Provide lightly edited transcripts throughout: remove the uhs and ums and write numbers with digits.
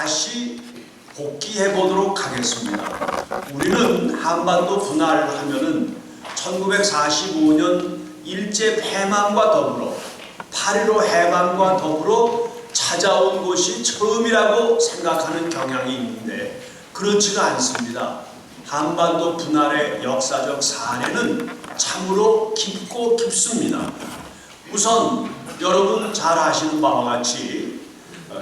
다시 복귀해 보도록 하겠습니다. 우리는 한반도 분할하면은 1945년 일제 폐망과 더불어 8.15 해방과 더불어 찾아온 것이 처음이라고 생각하는 경향이 있는데 그렇지가 않습니다. 한반도 분할의 역사적 사례는 참으로 깊고 깊습니다. 우선 여러분 잘 아시는 바와 같이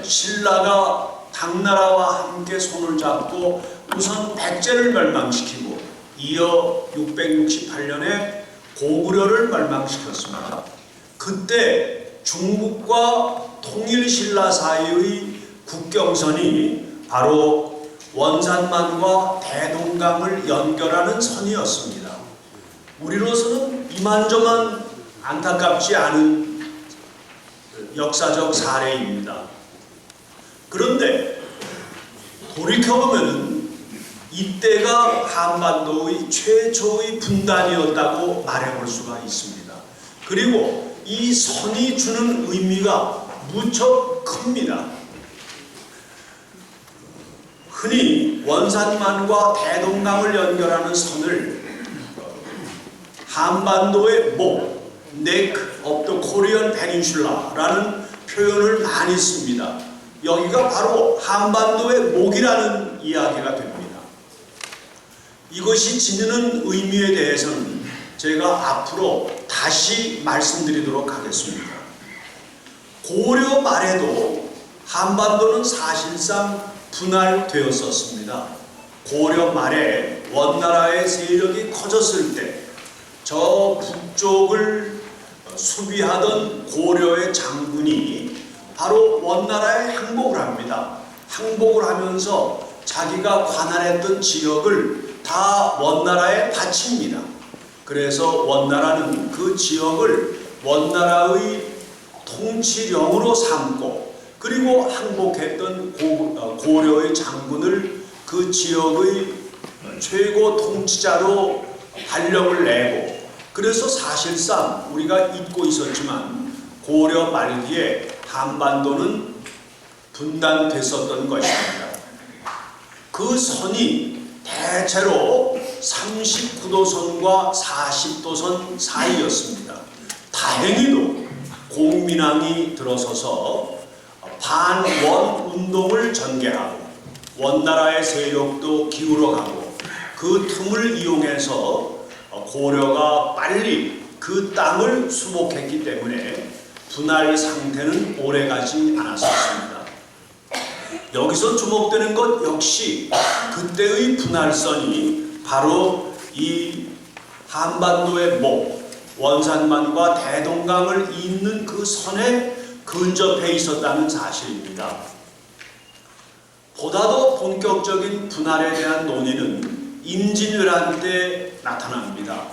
신라가 당나라와 함께 손을 잡고 우선 백제를 멸망시키고 이어 668년에 고구려를 멸망시켰습니다. 그때 중국과 통일신라 사이의 국경선이 바로 원산만과 대동강을 연결하는 선이었습니다. 우리로서는 이만저만 안타깝지 않은 역사적 사례입니다. 그런데 돌이켜보면 이때가 한반도의 최초의 분단이었다고 말해볼 수가 있습니다. 그리고 이 선이 주는 의미가 무척 큽니다. 흔히 원산만과 대동강을 연결하는 선을 한반도의 목, neck of the Korean Peninsula라는 표현을 많이 씁니다. 여기가 바로 한반도의 목이라는 이야기가 됩니다. 이것이 지니는 의미에 대해서는 제가 앞으로 다시 말씀드리도록 하겠습니다. 고려 말에도 한반도는 사실상 분할되었었습니다. 고려 말에 원나라의 세력이 커졌을 때 저 북쪽을 수비하던 고려의 장군이 바로 원나라에 항복을 합니다. 항복을 하면서 자기가 관할했던 지역을 다 원나라에 바칩니다. 그래서 원나라는 그 지역을 원나라의 통치령으로 삼고 그리고 항복했던 고려의 장군을 그 지역의 최고 통치자로 발령을 내고 그래서 사실상 우리가 잊고 있었지만 고려 말기에 한반도는 분단됐었던 것입니다. 그 선이 대체로 39도선과 40도선 사이였습니다. 다행히도 공민왕이 들어서서 반원 운동을 전개하고 원나라의 세력도 기울어가고 그 틈을 이용해서 고려가 빨리 그 땅을 수복했기 때문에 분할 상태는 오래가지 않았었습니다. 여기서 주목되는 것 역시 그때의 분할선이 바로 이 한반도의 목, 원산만과 대동강을 잇는 그 선에 근접해 있었다는 사실입니다. 보다도 본격적인 분할에 대한 논의는 임진왜란 때 나타납니다.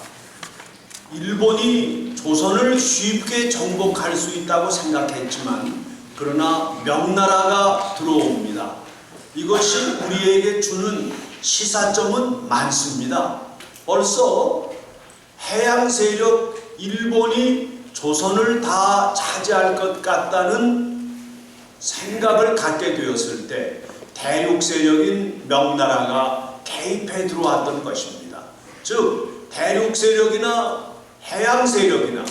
일본이 조선을 쉽게 정복할 수 있다고 생각했지만 그러나 명나라가 들어옵니다. 이것이 우리에게 주는 시사점은 많습니다. 벌써 해양 세력 일본이 조선을 다 차지할 것 같다는 생각을 갖게 되었을 때 대륙 세력인 명나라가 개입해 들어왔던 것입니다. 즉 대륙 세력이나 해양 세력이나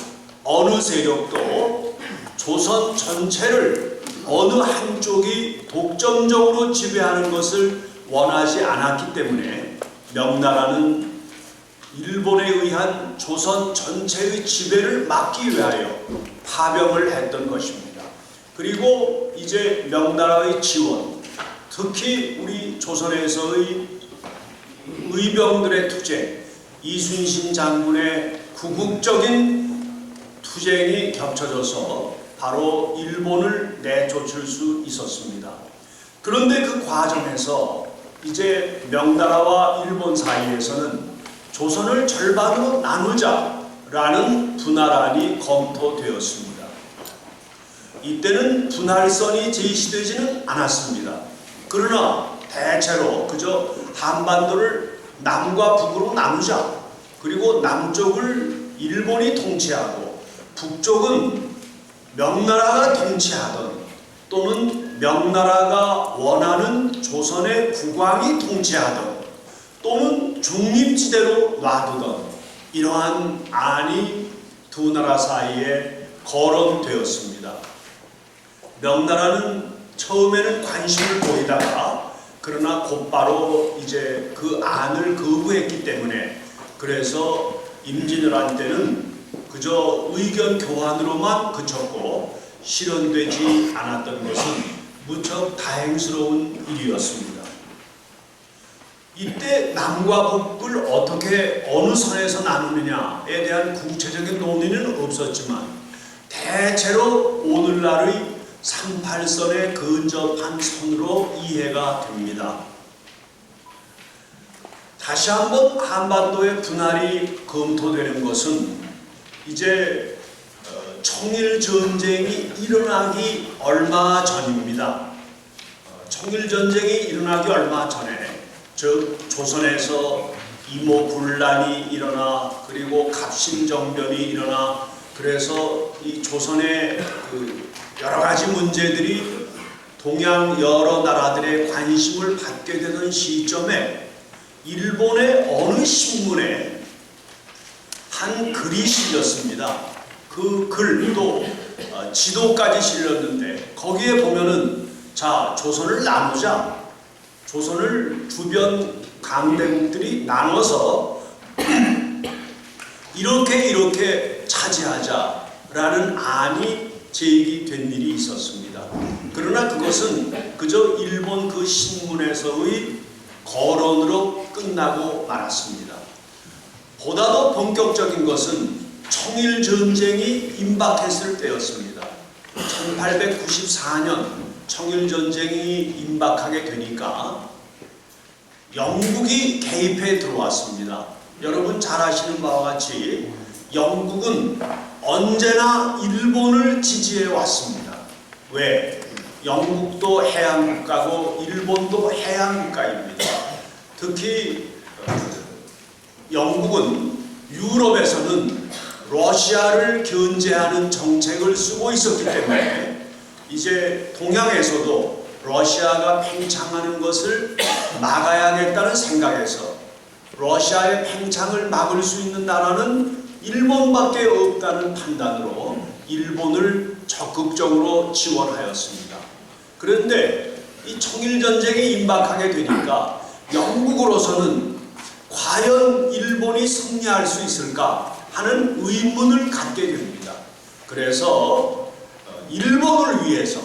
어느 세력도 조선 전체를 어느 한쪽이 독점적으로 지배하는 것을 원하지 않았기 때문에 명나라는 일본에 의한 조선 전체의 지배를 막기 위하여 파병을 했던 것입니다. 그리고 이제 명나라의 지원, 특히 우리 조선에서의 의병들의 투쟁, 이순신 장군의 구국적인 투쟁이 겹쳐져서 바로 일본을 내쫓을 수 있었습니다. 그런데 그 과정에서 이제 명나라와 일본 사이에서는 조선을 절반으로 나누자라는 분할안이 검토되었습니다. 이때는 분할선이 제시되지는 않았습니다. 그러나 대체로 그저 한반도를 남과 북으로 나누자, 그리고 남쪽을 일본이 통치하고 북쪽은 명나라가 통치하던 또는 명나라가 원하는 조선의 국왕이 통치하던 또는 중립지대로 놔두던 이러한 안이 두 나라 사이에 거론되었습니다. 명나라는 처음에는 관심을 보이다가 그러나 곧바로 이제 그 안을 거부했기 때문에 그래서 임진왜란 때는 그저 의견 교환으로만 그쳤고 실현되지 않았던 것은 무척 다행스러운 일이었습니다. 이때 남과 북을 어떻게 어느 선에서 나누느냐에 대한 구체적인 논의는 없었지만 대체로 오늘날의 38선에 근접한 선으로 이해가 됩니다. 다시 한번 한반도의 분할이 검토되는 것은 이제 청일전쟁이 일어나기 얼마 전입니다. 청일전쟁이 일어나기 얼마 전에 즉 조선에서 이모군란이 일어나 그리고 갑신정변이 일어나 그래서 이 조선의 그 여러 가지 문제들이 동양 여러 나라들의 관심을 받게 되던 시점에 일본의 어느 신문에 한 글이 실렸습니다. 그 글도 지도까지 실렸는데 거기에 보면은 자 조선을 나누자. 조선을 주변 강대국들이 나눠서 이렇게 차지하자라는 안이 제기된 일이 있었습니다. 그러나 그것은 그저 일본 그 신문에서의 거론으로 끝나고 말았습니다. 보다 더 본격적인 것은 청일전쟁이 임박했을 때였습니다. 1894년 청일전쟁이 임박하게 되니까 영국이 개입해 들어왔습니다. 여러분 잘 아시는 바와 같이 영국은 언제나 일본을 지지해 왔습니다. 왜? 영국도 해양국가고 일본도 해양국가입니다. 특히 영국은 유럽에서는 러시아를 견제하는 정책을 쓰고 있었기 때문에 이제 동양에서도 러시아가 팽창하는 것을 막아야겠다는 생각에서 러시아의 팽창을 막을 수 있는 나라는 일본밖에 없다는 판단으로 일본을 적극적으로 지원하였습니다. 그런데 이 청일전쟁이 임박하게 되니까 영국으로서는 과연 일본이 승리할 수 있을까 하는 의문을 갖게 됩니다. 그래서 일본을 위해서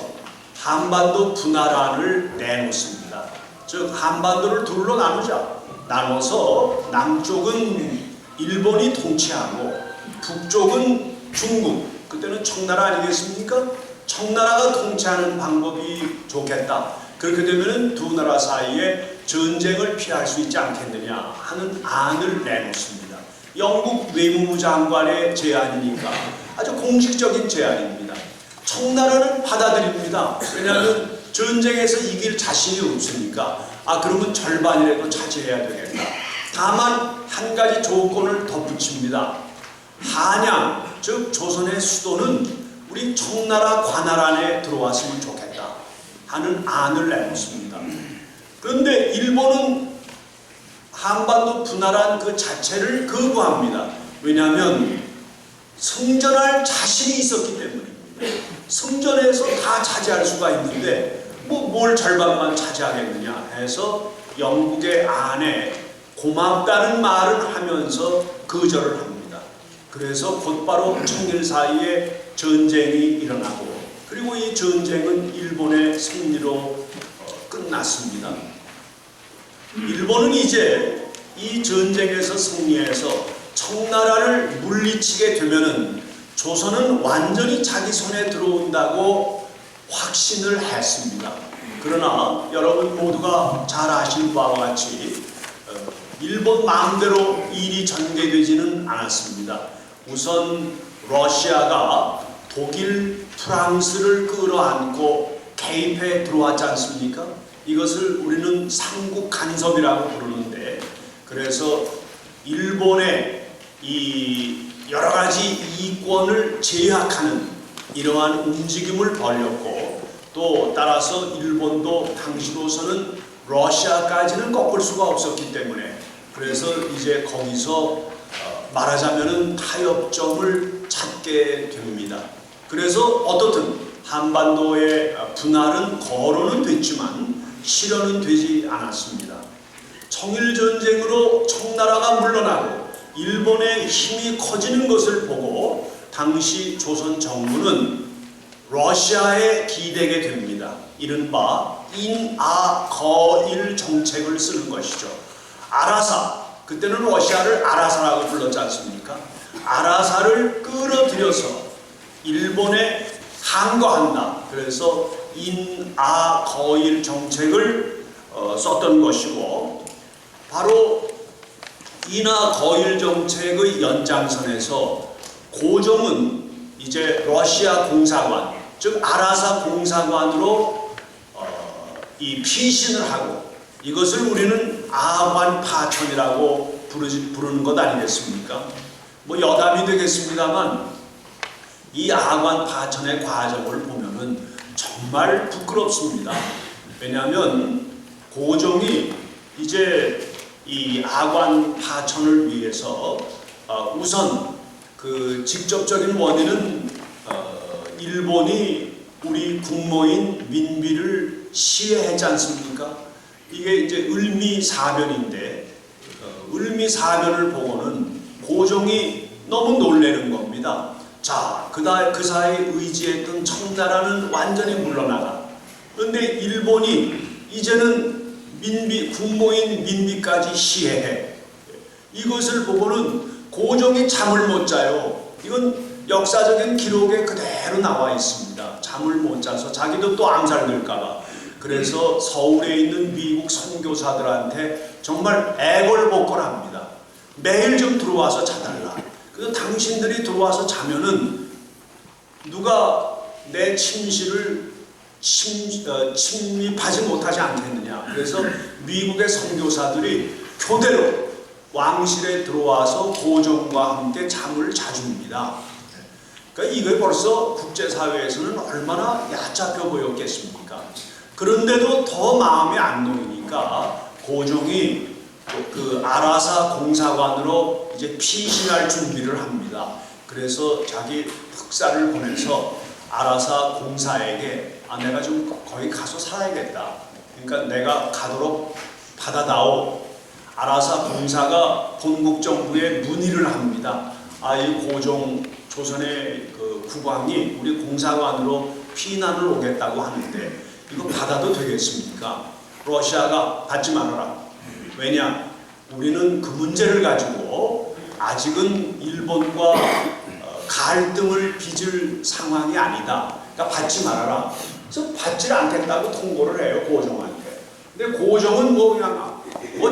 한반도 분할안을 내놓습니다. 즉 한반도를 둘로 나누자. 나눠서 남쪽은 일본이 통치하고 북쪽은 중국, 그때는 청나라 아니겠습니까? 청나라가 통치하는 방법이 좋겠다. 그렇게 되면 두 나라 사이에 전쟁을 피할 수 있지 않겠느냐 하는 안을 내놓습니다. 영국 외무부 장관의 제안이니까 아주 공식적인 제안입니다. 청나라는 받아들입니다. 왜냐하면 전쟁에서 이길 자신이 없으니까 그러면 절반이라도 차지해야 되겠다. 다만 한 가지 조건을 덧붙입니다. 한양, 즉 조선의 수도는 우리 청나라 관할 안에 들어왔으면 좋겠다 하는 안을 내놓습니다. 그런데 일본은 한반도 분할안 그 자체를 거부합니다. 왜냐하면 승전할 자신이 있었기 때문입니다. 승전에서 다 차지할 수가 있는데 뭘 절반만 차지하겠느냐 해서 영국의 안에 고맙다는 말을 하면서 거절을 합니다. 그래서 곧바로 청일 사이에 전쟁이 일어나고 그리고 이 전쟁은 일본의 승리로 끝났습니다. 일본은 이제 이 전쟁에서 승리해서 청나라를 물리치게 되면은 조선은 완전히 자기 손에 들어온다고 확신을 했습니다. 그러나 여러분 모두가 잘 아시는 바와 같이 일본 마음대로 일이 전개되지는 않았습니다. 우선 러시아가 독일, 프랑스를 끌어안고 개입해 들어왔지 않습니까? 이것을 우리는 삼국 간섭이라고 부르는데 그래서 일본의 이 여러 가지 이권을 제약하는 이러한 움직임을 벌였고 또 따라서 일본도 당시로서는 러시아까지는 꺾을 수가 없었기 때문에 그래서 이제 거기서 말하자면은 타협점을 찾게 됩니다. 그래서 어떻든 한반도의 분할은 거론은 됐지만 실현은 되지 않았습니다. 청일전쟁으로 청나라가 물러나고 일본의 힘이 커지는 것을 보고 당시 조선 정부는 러시아에 기대게 됩니다. 이른바 인아거일 정책을 쓰는 것이죠. 아라사, 그때는 러시아를 아라사라고 불렀지 않습니까? 아라사를 끌어들여서 일본에 항거한다. 그래서 인아거일 정책을 썼던 것이고, 바로 인아거일 정책의 연장선에서 고종은 이제 러시아 공사관, 즉 아라사 공사관으로 이 피신을 하고, 이것을 우리는 아관파천이라고 부르는 것 아니겠습니까? 뭐 여담이 되겠습니다만 이 아관파천의 과정을 보면은 정말 부끄럽습니다. 왜냐하면 고종이 이제 이 아관파천을 위해서 우선 그 직접적인 원인은 일본이 우리 국모인 민비를 시해했지 않습니까? 이게 이제 을미사변인데 을미사변을 보고는 고종이 너무 놀라는 겁니다. 자, 그 사이에 의지했던 청나라는 완전히 물러나가. 그런데 일본이 이제는 국모인 민비까지 시해해. 이것을 보고는 고종이 잠을 못 자요. 이건 역사적인 기록에 그대로 나와 있습니다. 잠을 못 자서 자기도 또 암살될까봐. 그래서 서울에 있는 미국 선교사들한테 정말 애걸복걸합니다. 매일 좀 들어와서 자달라. 그래서 당신들이 들어와서 자면은 누가 내 침실을 침입하지 못하지 않겠느냐. 그래서 미국의 선교사들이 교대로 왕실에 들어와서 고종과 함께 잠을 자줍니다. 그러니까 이게 벌써 국제사회에서는 얼마나 얕잡혀 보였겠습니까? 그런데도 더 마음이 안 놓이니까 고종이 그 아라사 공사관으로 이제 피신할 준비를 합니다. 그래서 자기 특사를 보내서 아라사 공사에게 내가 좀 거기 가서 살아야겠다. 그러니까 내가 가도록 받아다오. 아라사 공사가 본국정부에 문의를 합니다. 이 고종 조선의 그 국왕이 우리 공사관으로 피난을 오겠다고 하는데 이거 받아도 되겠습니까? 러시아가 받지 말아라. 왜냐? 우리는 그 문제를 가지고 아직은 일본과 갈등을 빚을 상황이 아니다. 그러니까 받지 말아라. 그래서 받지 않겠다고 통보를 해요, 고종한테. 근데 고종은 그냥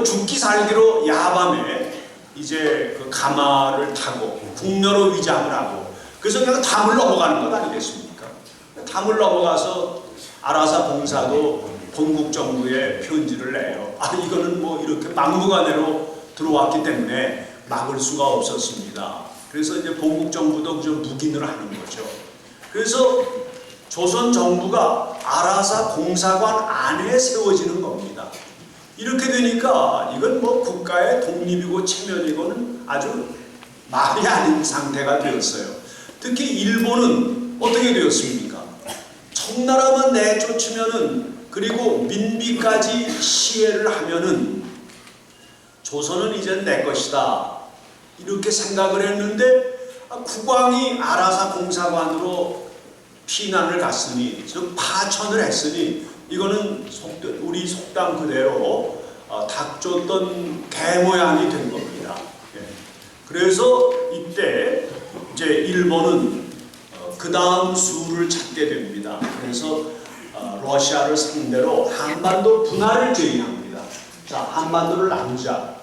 죽기 살기로 야밤에 이제 그 가마를 타고 궁녀로 위장을 하고 그래서 그냥 담을 넘어가는 것 아니겠습니까? 담을 넘어가서 아라사 공사도 본국 정부에 편지를 내요. 이거는 뭐 이렇게 막무가내로 들어왔기 때문에 막을 수가 없었습니다. 그래서 이제 본국 정부도 그저 묵인을 하는 거죠. 그래서 조선 정부가 아라사 공사관 안에 세워지는 겁니다. 이렇게 되니까 이건 뭐 국가의 독립이고 체면이고는 아주 말이 아닌 상태가 되었어요. 특히 일본은 어떻게 되었습니까? 청나라만 내쫓으면은 그리고 민비까지 시해를 하면은 조선은 이제 내 것이다. 이렇게 생각을 했는데 국왕이 아라사 공사관으로 피난을 갔으니 즉 파천을 했으니 이거는 우리 속담 그대로 닥쳤던 개 모양이 된 겁니다. 그래서 이때 이제 일본은 그 다음 수를 찾게 됩니다. 그래서 러시아를 상대로 한반도 분할을 제의합니다. 자, 한반도를 나누자.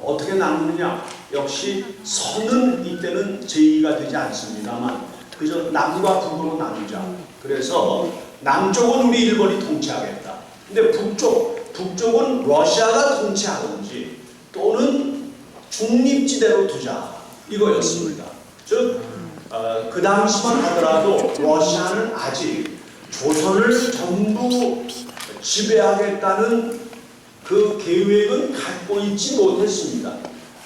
어떻게 나누느냐? 역시 선은 이때는 제의가 되지 않습니다만 그저 남과 북으로 나누자. 그래서 남쪽은 우리 일본이 통치하겠다. 근데 북쪽은 러시아가 통치하든지 또는 중립지대로 두자. 이거였습니다. 즉 그 당시만 하더라도 러시아는 아직 조선을 전부 지배하겠다는 그 계획은 갖고 있지 못했습니다.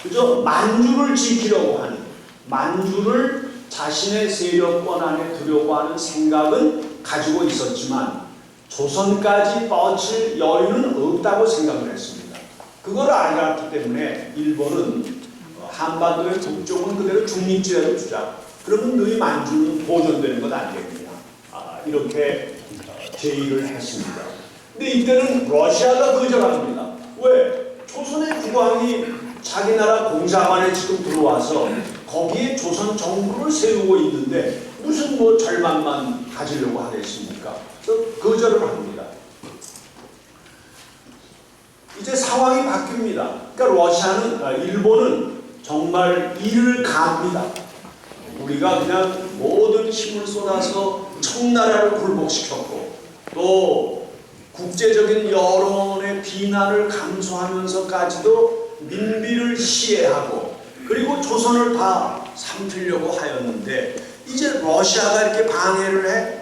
그저 만주를 지키려고 하는, 만주를 자신의 세력권 안에 두려고 하는 생각은 가지고 있었지만 조선까지 뻗칠 여유는 없다고 생각을 했습니다. 그걸 알았기 때문에 일본은 한반도의 북쪽은 그대로 중립지대로 주자. 그러면 너희 만주는 보존되는 것 아니겠느냐. 이렇게 제의를 했습니다. 근데 이때는 러시아가 거절합니다. 왜? 조선의 국왕이 자기 나라 공사관에 지금 들어와서 거기에 조선 정부를 세우고 있는데 무슨 뭐 절망만 가지려고 하겠습니까? 그래서 거절을 합니다. 이제 상황이 바뀝니다. 그러니까 일본은 정말 이를 갑니다. 우리가 그냥 모든 힘을 쏟아서 청나라를 굴복시켰고 또 국제적인 여론의 비난을 감수하면서까지도 민비를 시해하고 그리고 조선을 다 삼키려고 하였는데 이제 러시아가 이렇게 방해를 해?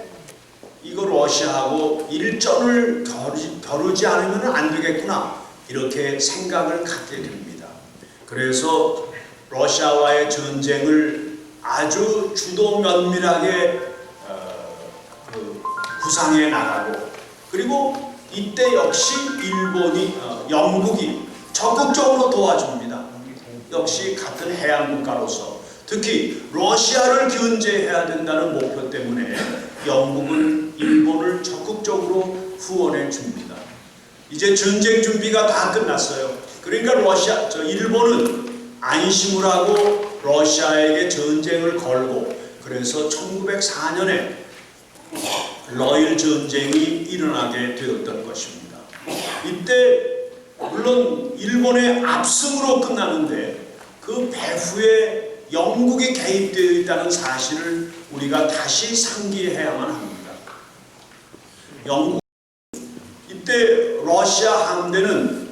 이거 러시아하고 일전을 겨루지 않으면 안 되겠구나 이렇게 생각을 갖게 됩니다. 그래서 러시아와의 전쟁을 아주 주도 면밀하게 구상해 나가고 그리고 이때 역시 영국이 적극적으로 도와줍니다. 역시 같은 해양 국가로서 특히 러시아를 견제해야 된다는 목표 때문에 영국은 일본을 적극적으로 후원해 줍니다. 이제 전쟁 준비가 다 끝났어요. 그러니까 일본은 안심을 하고 러시아에게 전쟁을 걸고 그래서 1904년에 러일 전쟁이 일어나게 되었던 것입니다. 이때 물론 일본의 압승으로 끝나는데 그 배후에 영국이 개입되어 있다는 사실을 우리가 다시 상기해야만 합니다. 이때 러시아 함대는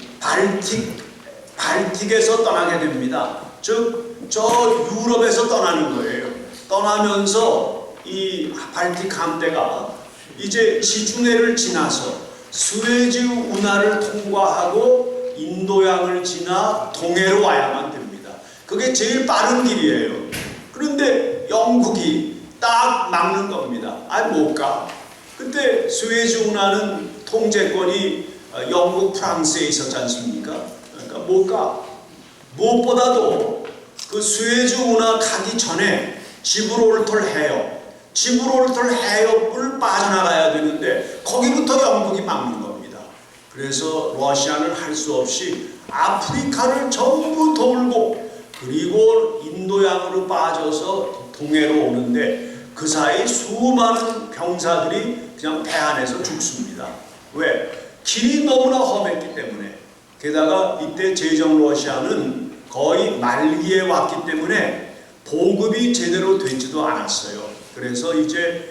발틱에서 떠나게 됩니다. 즉 저 유럽에서 떠나는 거예요. 떠나면서 이 발틱 함대가 이제 지중해를 지나서 스웨즈 운하를 통과하고 인도양을 지나 동해로 와야만 됩니다. 그게 제일 빠른 길이에요. 그런데 영국이 딱 막는 겁니다. 못 가. 그때 스웨즈 운하는 통제권이 영국, 프랑스에 있었지 않습니까? 그러니까 못 가. 무엇보다도 그 스웨즈 운하 가기 전에 지브롤터 해협을 빠져나가야 되는데 거기부터 영국이 막는 겁니다. 그래서 러시아는 할 수 없이 아프리카를 전부 돌고 그리고 인도양으로 빠져서 동해로 오는데 그 사이 수많은 병사들이 그냥 배 안에서 죽습니다. 왜? 길이 너무나 험했기 때문에. 게다가 이때 제정 러시아는 거의 말기에 왔기 때문에 보급이 제대로 되지도 않았어요. 그래서 이제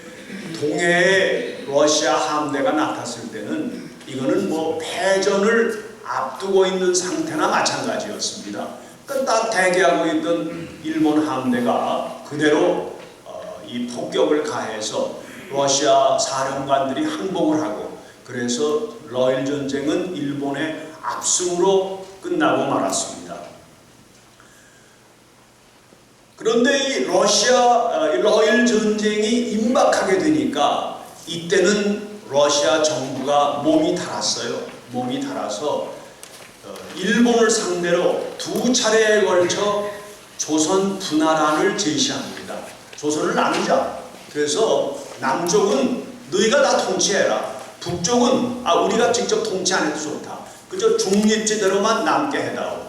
동해에 러시아 함대가 나탔을 때는 이거는 뭐 패전을 앞두고 있는 상태나 마찬가지였습니다. 그러니까 딱 대기하고 있던 일본 함대가 그대로 이 폭격을 가해서 러시아 사령관들이 항복을 하고 그래서 러일 전쟁은 일본의 압승으로 끝나고 말았습니다. 그런데 이 러일 전쟁이 임박하게 되니까 이때는 러시아 정부가 몸이 달았어요. 몸이 달아서 일본을 상대로 2차례에 걸쳐 조선 분할안을 제시합니다. 조선을 나누자. 그래서 남쪽은 너희가 다 통치해라. 북쪽은 우리가 직접 통치 안 해도 좋다. 그저 중립지대로만 남게 해다오.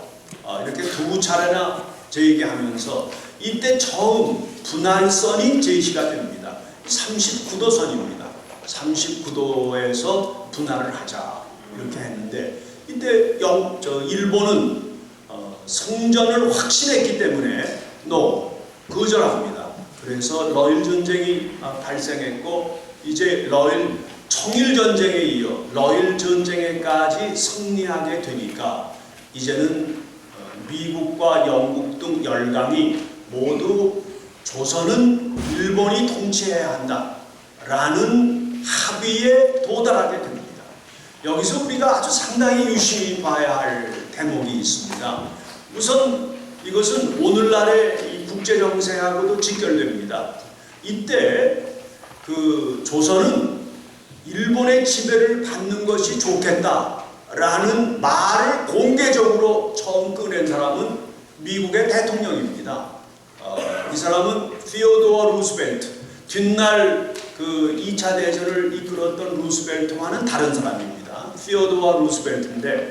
이렇게 2차례나 제기하면서 이때 처음 분할선이 제시가 됩니다. 39도 선입니다. 39도에서 분할을 하자 이렇게 했는데 이때 일본은 성전을 확신했기 때문에 거절합니다. 그래서 러일 전쟁이 발생했고 이제 청일 전쟁에 이어 러일 전쟁에까지 승리하게 되니까 이제는 미국과 영국 등 열강이 모두 조선은 일본이 통치해야 한다라는 합의에 도달하게 됩니다. 여기서 우리가 아주 상당히 유심히 봐야 할 대목이 있습니다. 우선 이것은 오늘날의 이 국제 정세하고도 직결됩니다. 이때 그 조선은 일본의 지배를 받는 것이 좋겠다라는 말을 공개적으로 처음 꺼낸 사람은 미국의 대통령입니다. 이 사람은 피오도어 루스벨트, 뒷날 그 2차 대전을 이끌었던 루스벨트와는 다른 사람입니다. 피오도어 루스벨트인데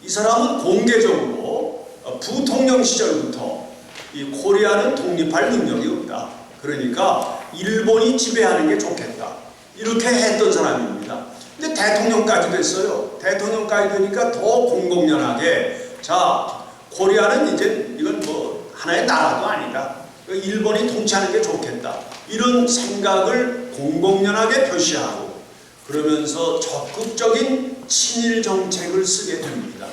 이 사람은 공개적으로 부통령 시절부터 이 코리아는 독립할 능력이 없다. 그러니까 일본이 지배하는 게 좋겠다. 이렇게 했던 사람입니다. 근데 대통령까지 됐어요. 대통령까지 되니까 더 공공연하게 자, 코리아는 이제 이건 뭐 하나의 나라도 아니다. 일본이 통치하는 게 좋겠다. 이런 생각을 공공연하게 표시하고 그러면서 적극적인 친일 정책을 쓰게 됩니다.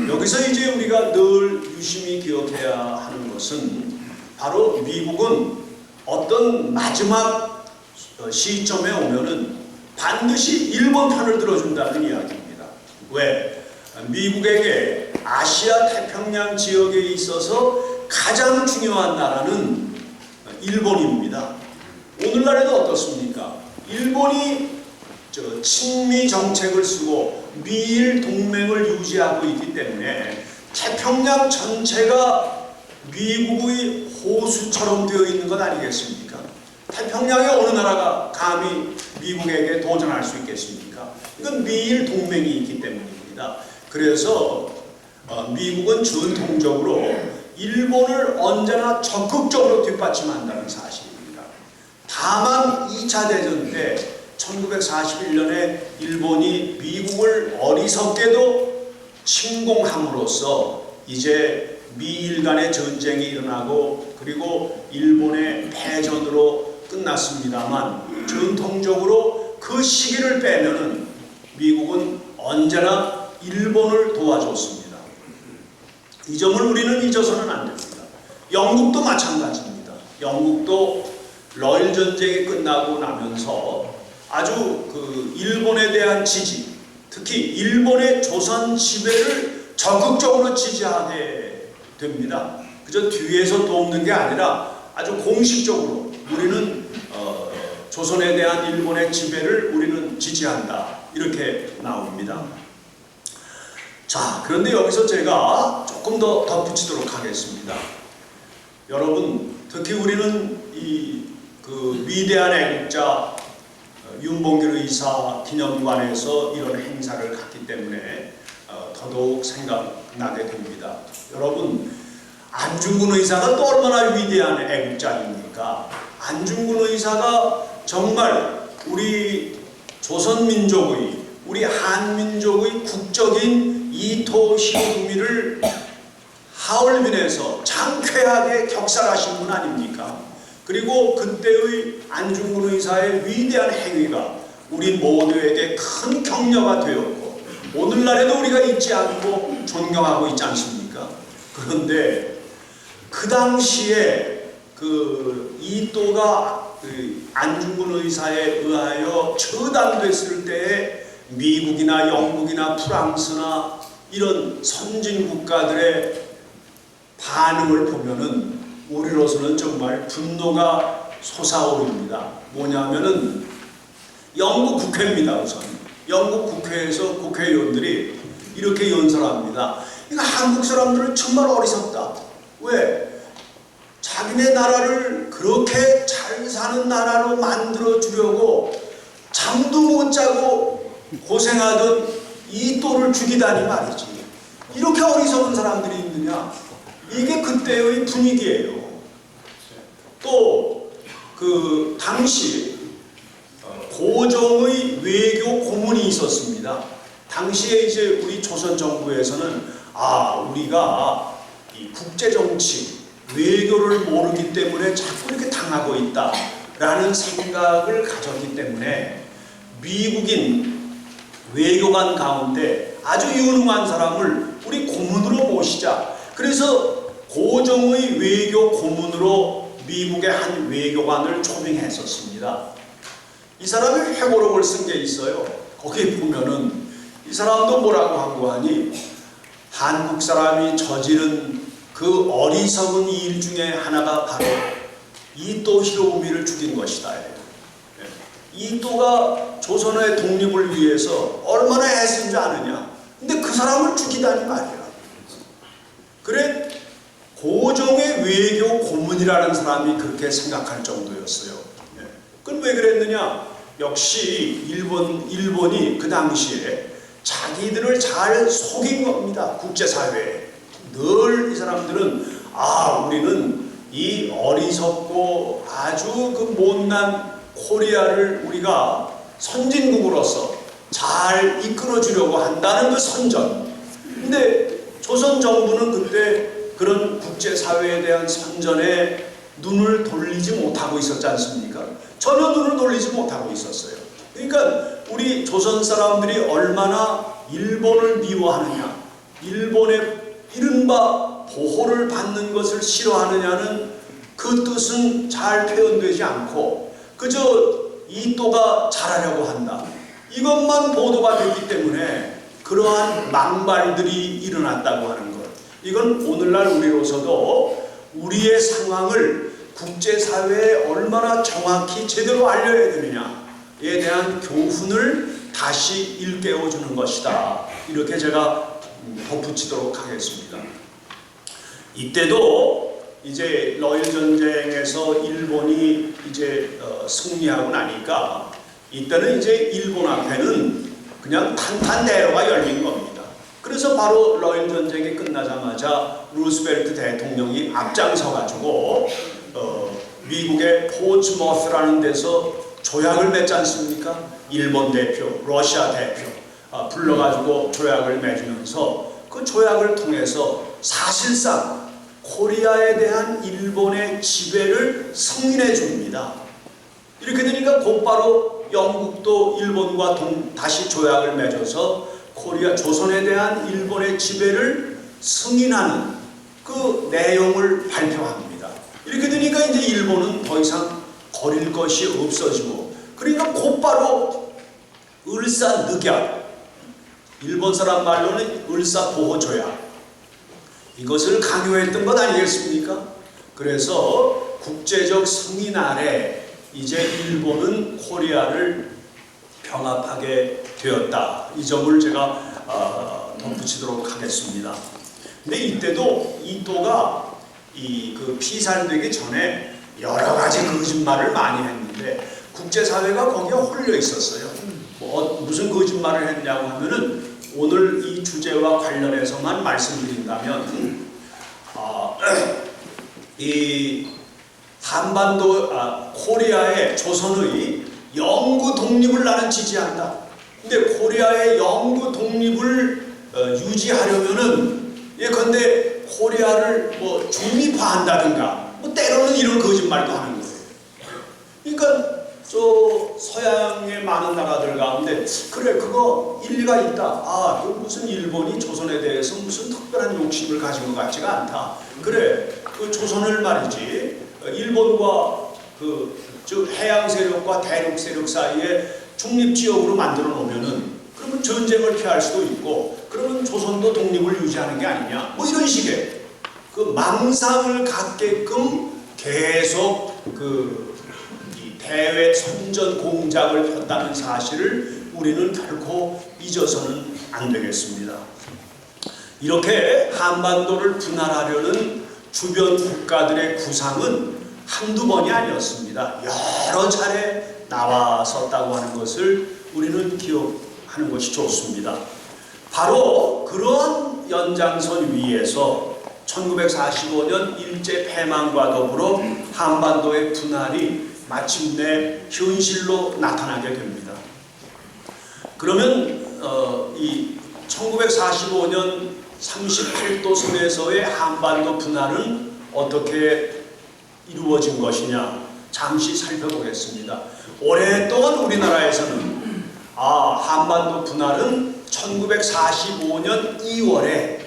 여기서 이제 우리가 늘 유심히 기억해야 하는 것은 바로 미국은 어떤 마지막 시점에 오면은 반드시 일본 편을 들어준다는 이야기입니다. 왜? 미국에게 아시아 태평양 지역에 있어서 가장 중요한 나라는 일본입니다. 오늘날에도 어떻습니까? 일본이 친미 정책을 쓰고 미일 동맹을 유지하고 있기 때문에 태평양 전체가 미국의 호수처럼 되어 있는 것 아니겠습니까? 태평양의 어느 나라가 감히 미국에게 도전할 수 있겠습니까? 이건 미일 동맹이 있기 때문입니다. 그래서 미국은 전통적으로 일본을 언제나 적극적으로 뒷받침한다는 사실입니다. 다만 2차 대전 때 1941년에 일본이 미국을 어리석게도 침공함으로써 이제 미일 간의 전쟁이 일어나고 그리고 일본의 패전으로 끝났습니다만 전통적으로 그 시기를 빼면은 미국은 언제나 일본을 도와줬습니다. 이 점을 우리는 잊어서는 안 됩니다. 영국도 마찬가지입니다. 영국도 러일 전쟁이 끝나고 나면서 아주 그 일본에 대한 지지, 특히 일본의 조선 지배를 적극적으로 지지하게 됩니다. 그저 뒤에서 돕는 게 아니라 아주 공식적으로 우리는 조선에 대한 일본의 지배를 우리는 지지한다. 이렇게 나옵니다. 자, 그런데 여기서 제가 조금 더 덧붙이도록 하겠습니다. 여러분, 특히 우리는 그 위대한 애국자 윤봉길 의사 기념관에서 이런 행사를 갖기 때문에 더더욱 생각나게 됩니다. 여러분, 안중근 의사가 또 얼마나 위대한 애국자입니까? 안중근 의사가 정말 우리 조선민족의, 우리 한민족의 국적인 이토 히로부미를 하얼빈에서 장쾌하게 격살하신 분 아닙니까? 그리고 그때의 안중근 의사의 위대한 행위가 우리 모두에게 큰 격려가 되었고 오늘날에도 우리가 잊지 않고 존경하고 있지 않습니까? 그런데 그 당시에 그 이토가 안중근 의사에 의하여 처단됐을 때에 미국이나 영국이나 프랑스나 이런 선진 국가들의 반응을 보면은 우리로서는 정말 분노가 솟아오릅니다. 뭐냐면은 영국 국회입니다. 우선 영국 국회에서 국회의원들이 이렇게 연설합니다. 이거 한국 사람들은 정말 어리석다. 왜? 자기네 나라를 그렇게 잘 사는 나라로 만들어 주려고 잠도 못 자고 고생하던 이토를 죽이다니 말이지. 이렇게 어리석은 사람들이 있느냐? 이게 그때의 분위기예요. 또 그 당시 고종의 외교 고문이 있었습니다. 당시에 이제 우리 조선 정부에서는 우리가 이 국제 정치 외교를 모르기 때문에 자꾸 이렇게 당하고 있다라는 생각을 가졌기 때문에 미국인 외교관 가운데 아주 유능한 사람을 우리 고문으로 모시자. 그래서 고종의 외교 고문으로 미국의 한 외교관을 초빙했었습니다. 이 사람이 회고록을 쓴 게 있어요. 거기 보면은 이 사람도 뭐라고 한 거 하니, 한국 사람이 저지른 그 어리석은 일 중에 하나가 바로 이토 히로부미를 죽인 것이다. 이토가 조선의 독립을 위해서 얼마나 애쓴 줄 아느냐. 근데 그 사람을 죽이다니 말이야. 그래, 고종의 외교 고문이라는 사람이 그렇게 생각할 정도였어요. 그건 왜 그랬느냐? 역시 일본이 그 당시에 자기들을 잘 속인 겁니다. 국제사회에. 늘 이 사람들은 우리는 이 어리석고 아주 그 못난 코리아를 우리가 선진국으로서 잘 이끌어주려고 한다는 그 선전. 근데 조선 정부는 그때 그런 국제사회에 대한 선전에 눈을 돌리지 못하고 있었지 않습니까? 전혀 눈을 돌리지 못하고 있었어요. 그러니까 우리 조선 사람들이 얼마나 일본을 미워하느냐, 일본의 이른바 보호를 받는 것을 싫어하느냐는 그 뜻은 잘 표현되지 않고 그저 이토가 잘하려고 한다, 이것만 보도가 됐기 때문에 그러한 망발들이 일어났다고 하는 것. 이건 오늘날 우리로서도 우리의 상황을 국제사회에 얼마나 정확히 제대로 알려야 되느냐에 대한 교훈을 다시 일깨워주는 것이다. 이렇게 제가 덧붙이도록 하겠습니다. 이때도 이제 러일 전쟁에서 일본이 이제 승리하고 나니까 이때는 이제 일본 앞에는 그냥 탄탄대로가 열린 겁니다. 그래서 바로 러일 전쟁이 끝나자마자 루스벨트 대통령이 앞장서 가지고 미국의 포츠머스라는 데서 조약을 맺지 않습니까? 일본 대표, 러시아 대표 불러가지고 조약을 맺으면서 그 조약을 통해서 사실상 코리아에 대한 일본의 지배를 승인해 줍니다. 이렇게 되니까 곧바로 영국도 일본과 다시 조약을 맺어서 코리아 조선에 대한 일본의 지배를 승인하는 그 내용을 발표합니다. 이렇게 되니까 이제 일본은 더 이상 거릴 것이 없어지고, 그러니까 곧바로 을사늑약, 일본 사람 말로는 을사보호조약, 이것을 강요했던 것 아니겠습니까? 그래서 국제적 승인 아래 이제 일본은 코리아를 병합하게 되었다. 이 점을 제가 덧붙이도록 하겠습니다. 근데 이때도 이토가 그 피살되기 전에 여러 가지 거짓말을 많이 했는데 국제사회가 거기에 홀려 있었어요. 무슨 거짓말을 했냐고 하면은 오늘 이 주제와 관련해서만 말씀드린다면 이 한반도 코리아의 조선의 영구 독립을 나는 지지한다. 근데 코리아의 영구 독립을 유지하려면은 예컨대 코리아를 뭐 중립화한다든가 뭐 때로는 이런 거짓말도 하는 거예요. 그러니까 저 서양의 많은 나라들 가운데 그래 그거 일리가 있다. 그 무슨 일본이 조선에 대해서 무슨 특별한 욕심을 가진 것 같지가 않다. 그래 그 조선을 말이지 일본과 즉 해양 세력과 대륙 세력 사이에 중립 지역으로 만들어 놓으면은 그러면 전쟁을 피할 수도 있고 그러면 조선도 독립을 유지하는 게 아니냐. 뭐 이런 식의 그 망상을 갖게끔 계속 이 대외 선전 공작을 폈다는 사실을 우리는 결코 잊어서는 안 되겠습니다. 이렇게 한반도를 분할하려는 주변 국가들의 구상은 한두 번이 아니었습니다. 여러 차례 나왔었다고 하는 것을 우리는 기억하는 것이 좋습니다. 바로 그런 연장선 위에서 1945년 일제 패망과 더불어 한반도의 분할이 마침내 현실로 나타나게 됩니다. 그러면 이 1945년 38도 선에서의 한반도 분할은 어떻게 이루어진 것이냐 잠시 살펴보겠습니다. 오랫동안 우리나라에서는 한반도 분할은 1945년 2월에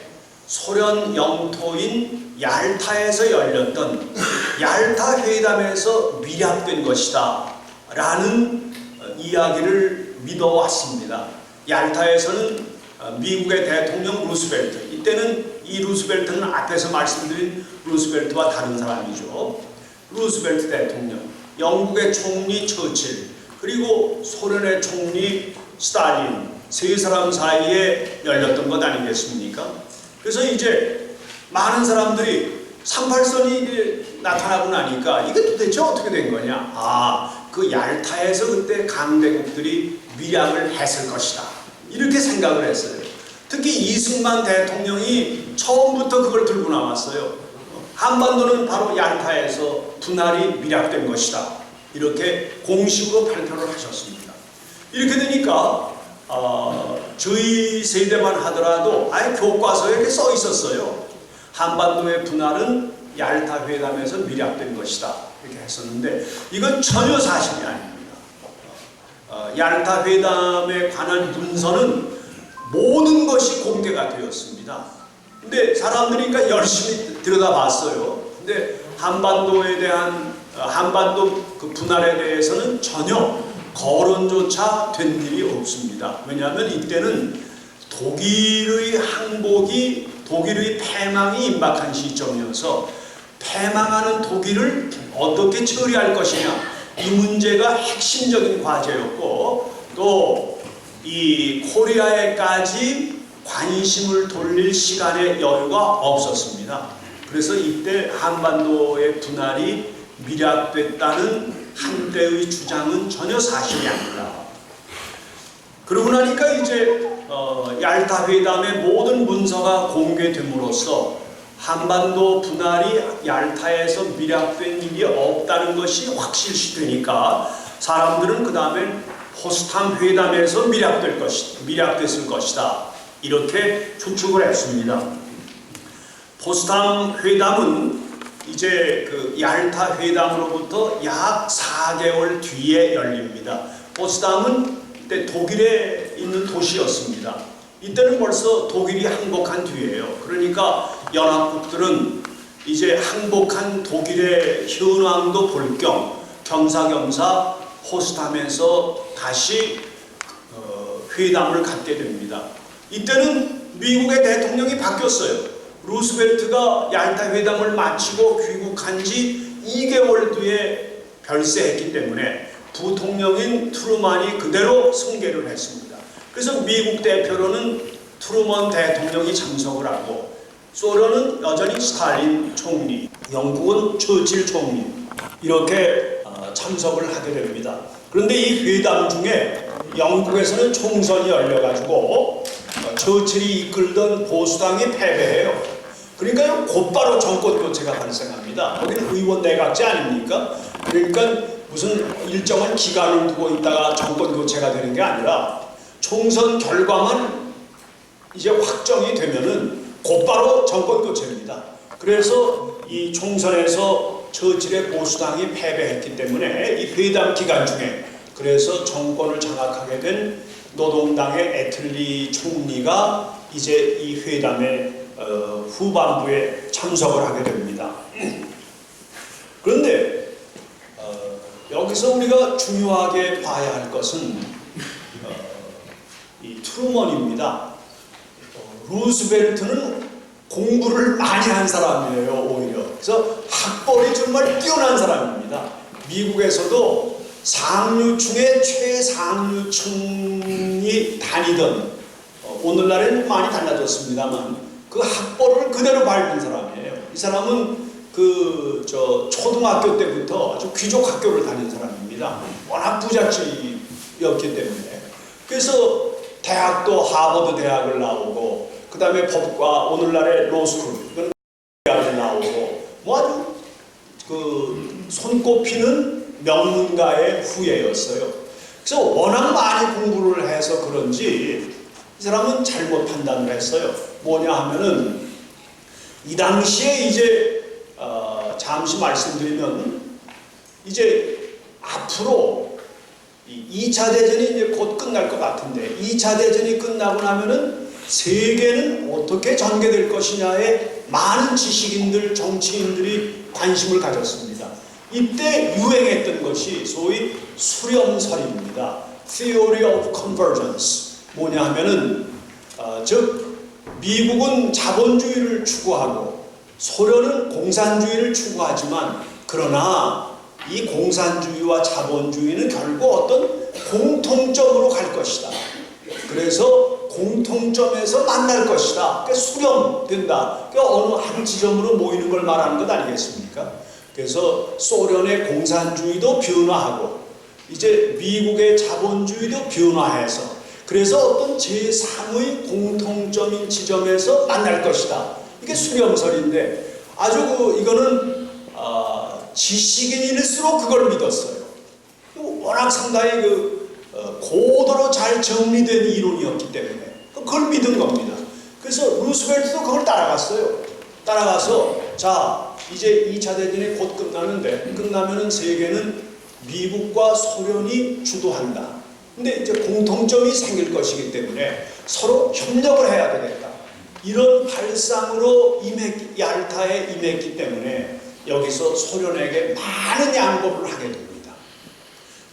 소련 영토인 얄타에서 열렸던 얄타 회담에서 밀약된 것이다 라는 이야기를 믿어왔습니다. 얄타에서는 미국의 대통령 루스벨트, 이때는 이 루스벨트는 앞에서 말씀드린 루스벨트와 다른 사람이죠. 루스벨트 대통령, 영국의 총리 처칠, 그리고 소련의 총리 스탈린, 세 사람 사이에 열렸던 것 아니겠습니까? 그래서 이제 많은 사람들이 38선이 나타나고 나니까 이게 도대체 어떻게 된 거냐? 그 얄타에서 그때 강대국들이 위약을 했을 것이다, 이렇게 생각을 했어요. 특히 이승만 대통령이 처음부터 그걸 들고 나왔어요. 한반도는 바로 얄타에서 분할이 미락된 것이다, 이렇게 공식으로 발표를 하셨습니다. 이렇게 되니까 저희 세대만 하더라도 아예 교과서에 이렇게 써 있었어요. 한반도의 분할은 얄타 회담에서 미락된 것이다, 이렇게 했었는데 이건 전혀 사실이 아닙니다. 얄타 회담에 관한 문서는 모든 것이 공개가 되었습니다. 근데 사람들이 그러니까 열심히 들여다봤어요. 근데 한반도에 대한 한반도 그 분할에 대해서는 전혀 거론조차 된 일이 없습니다. 왜냐하면 이때는 독일의 패망이 임박한 시점이어서 패망하는 독일을 어떻게 처리할 것이냐, 이 문제가 핵심적인 과제였고, 또 이 코리아에까지 관심을 돌릴 시간의 여유가 없었습니다. 그래서 이때 한반도의 분할이 미락됐다는 한때의 주장은 전혀 사실이 아니다. 그러고 나니까 이제 얄타 회담의 모든 문서가 공개됨으로써 한반도 분할이 얄타에서 미락된 일이 없다는 것이 확실시되니까 사람들은 그 다음에 포스탐 회담에서 미락됐을 것이다, 이렇게 추측을 했습니다. 포스탐 회담은 이제 그 얄타 회담으로부터 약 4개월 뒤에 열립니다. 포스탐은 그때 독일에 있는 도시였습니다. 이때는 벌써 독일이 항복한 뒤에요. 그러니까 연합국들은 이제 항복한 독일의 현황도 볼 겸 겸사겸사 포스탐에서 다시 회담을 갖게 됩니다. 이때는 미국의 대통령이 바뀌었어요. 루스벨트가 얄타 회담을 마치고 귀국한 지 2개월 뒤에 별세했기 때문에 부통령인 트루먼이 그대로 승계를 했습니다. 그래서 미국 대표로는 트루먼 대통령이 참석을 하고, 소련은 여전히 스탈린 총리, 영국은 처칠 총리, 이렇게 참석을 하게 됩니다. 그런데 이 회담 중에 영국에서는 총선이 열려가지고 처칠이 이끌던 보수당이 패배해요. 그러니까 곧바로 정권 교체가 발생합니다. 거기는 의원 내각제 아닙니까? 그러니까 무슨 일정한 기간을 두고 있다가 정권 교체가 되는 게 아니라 총선 결과만 이제 확정이 되면은 곧바로 정권 교체입니다. 그래서 이 총선에서 처칠의 보수당이 패배했기 때문에 이 회담 기간 중에 그래서 정권을 장악하게 된 노동당의 애틀리 총리가 이제 이 회담의 후반부에 참석을 하게 됩니다. 그런데 여기서 우리가 중요하게 봐야 할 것은 이 트루먼입니다. 루스벨트는 공부를 많이 한 사람이에요, 오히려. 그래서 학벌이 정말 뛰어난 사람입니다. 미국에서도 상류층의 최상류층이 다니던, 오늘날에는 많이 달라졌습니다만 그 학벌을 그대로 밟은 사람이에요. 이 사람은 초등학교 때부터 아주 귀족 학교를 다닌 사람입니다. 워낙 부잣집이었기 때문에. 그래서 대학도 하버드 대학을 나오고, 그 다음에 법과 오늘날의 로스쿨 대학을 나오고, 뭐 아주 손꼽히는 명문가의 후예였어요. 그래서 워낙 많이 공부를 해서 그런지 이 사람은 잘못 판단을 했어요. 뭐냐 하면은 이 당시에 이제 잠시 말씀드리면 이제 앞으로 2차 대전이 이제 곧 끝날 것 같은데, 2차 대전이 끝나고 나면은 세계는 어떻게 전개될 것이냐에 많은 지식인들, 정치인들이 관심을 가졌습니다. 이때 유행했던 것이 소위 수렴설입니다. Theory of Convergence. 뭐냐 하면은 즉 미국은 자본주의를 추구하고 소련은 공산주의를 추구하지만 그러나 이 공산주의와 자본주의는 결국 어떤 공통점으로 갈 것이다. 그래서 공통점에서 만날 것이다. 그러니까 수렴된다. 그러니까 어느 한 지점으로 모이는 걸 말하는 것 아니겠습니까? 그래서 소련의 공산주의도 변화하고 이제 미국의 자본주의도 변화해서 그래서 어떤 제3의 공통점인 지점에서 만날 것이다. 이게 수렴설인데 아주 이거는 지식인일수록 그걸 믿었어요. 워낙 상당히 고도로 잘 정리된 이론이었기 때문에 그걸 믿은 겁니다. 그래서 루스벨트도 그걸 따라갔어요. 따라가서 자 이제 2차 대전이 곧 끝나는데 끝나면은 세계는 미국과 소련이 주도한다. 근데 이제 공통점이 생길 것이기 때문에 서로 협력을 해야 되겠다. 이런 발상으로 얄타에 임했기 때문에 여기서 소련에게 많은 양보를 하게 됩니다.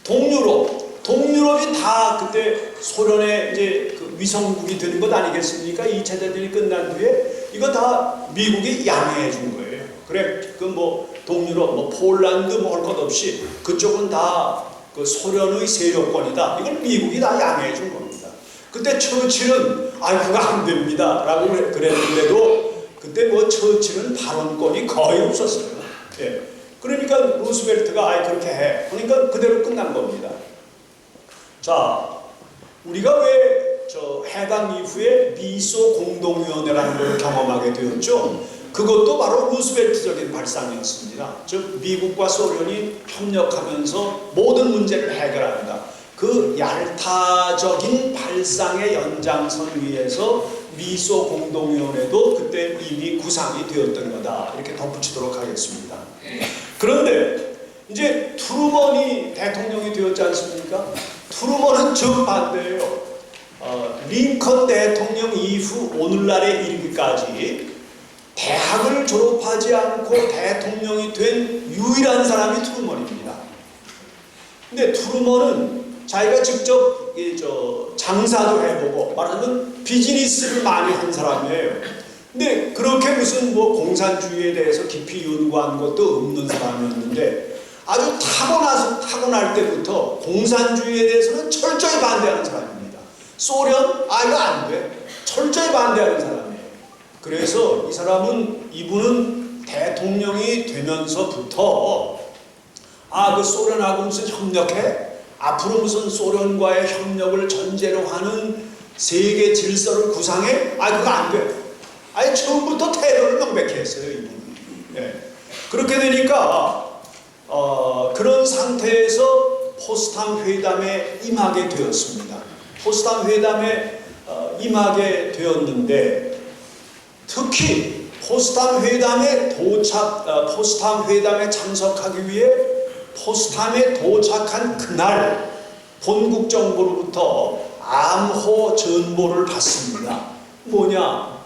동유럽이 다 그때 소련의 이제 그 위성국이 되는 것 아니겠습니까? 2차 대전이 끝난 뒤에 이거 다 미국이 양해해 준 거예요. 그래, 동유럽, 폴란드 할 것 없이 그쪽은 다 그 소련의 세력권이다. 이걸 미국이 다 양해해 준 겁니다. 그때 처칠은 그거 안 됩니다. 라고 그랬는데도 그때 처칠은 발언권이 거의 없었어요. 예. 그러니까 루스벨트가 그렇게 해. 그러니까 그대로 끝난 겁니다. 자, 우리가 왜 해방 이후에 미소 공동위원회라는 걸 경험하게 되었죠? 그것도 바로 루스벨트적인 발상이었습니다. 즉 미국과 소련이 협력하면서 모든 문제를 해결한다. 그 얄타적인 발상의 연장선 위에서 미소 공동위원회도 그때 이미 구상이 되었던 거다. 이렇게 덧붙이도록 하겠습니다. 그런데 이제 트루먼이 대통령이 되었지 않습니까? 트루먼은 정반대예요. 링컨 대통령 이후 오늘날에 이르기까지 대학을 졸업하지 않고 대통령이 된 유일한 사람이 트루먼입니다. 근데 트루먼은 자기가 직접 장사도 해보고 말하자면 비즈니스를 많이 한 사람이에요. 근데 그렇게 무슨 공산주의에 대해서 깊이 연구한 것도 없는 사람이었는데 아주 타고날 때부터 공산주의에 대해서는 철저히 반대하는 사람입니다. 소련? 이거 안 돼. 철저히 반대하는 사람이에요. 그래서 이분은 대통령이 되면서부터 그 소련하고 무슨 협력해? 앞으로 무슨 소련과의 협력을 전제로 하는 세계 질서를 구상해? 그거 안 돼. 처음부터 태도를 명백히 했어요, 이분은. 네. 그렇게 되니까 그런 상태에서 포스담 회담에 임하게 되었습니다. 포스담 회담에 임하게 되었는데 특히 포스담 회담에 참석하기 위해 포스담에 도착한 그날 본국 정부로부터 암호 전보를 받습니다. 뭐냐?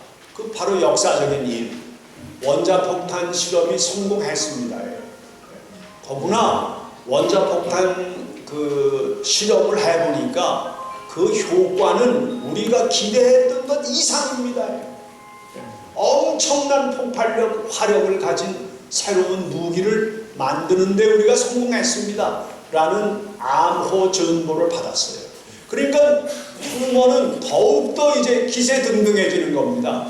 바로 역사적인 일. 원자폭탄 실험이 성공했습니다. 더구나 원자폭탄 실험을 해보니까 그 효과는 우리가 기대했던 것 이상입니다. 엄청난 폭발력, 화력을 가진 새로운 무기를 만드는데 우리가 성공했습니다. 라는 암호 전보를 받았어요. 그러니까 트루먼은 더욱더 이제 기세등등해지는 겁니다.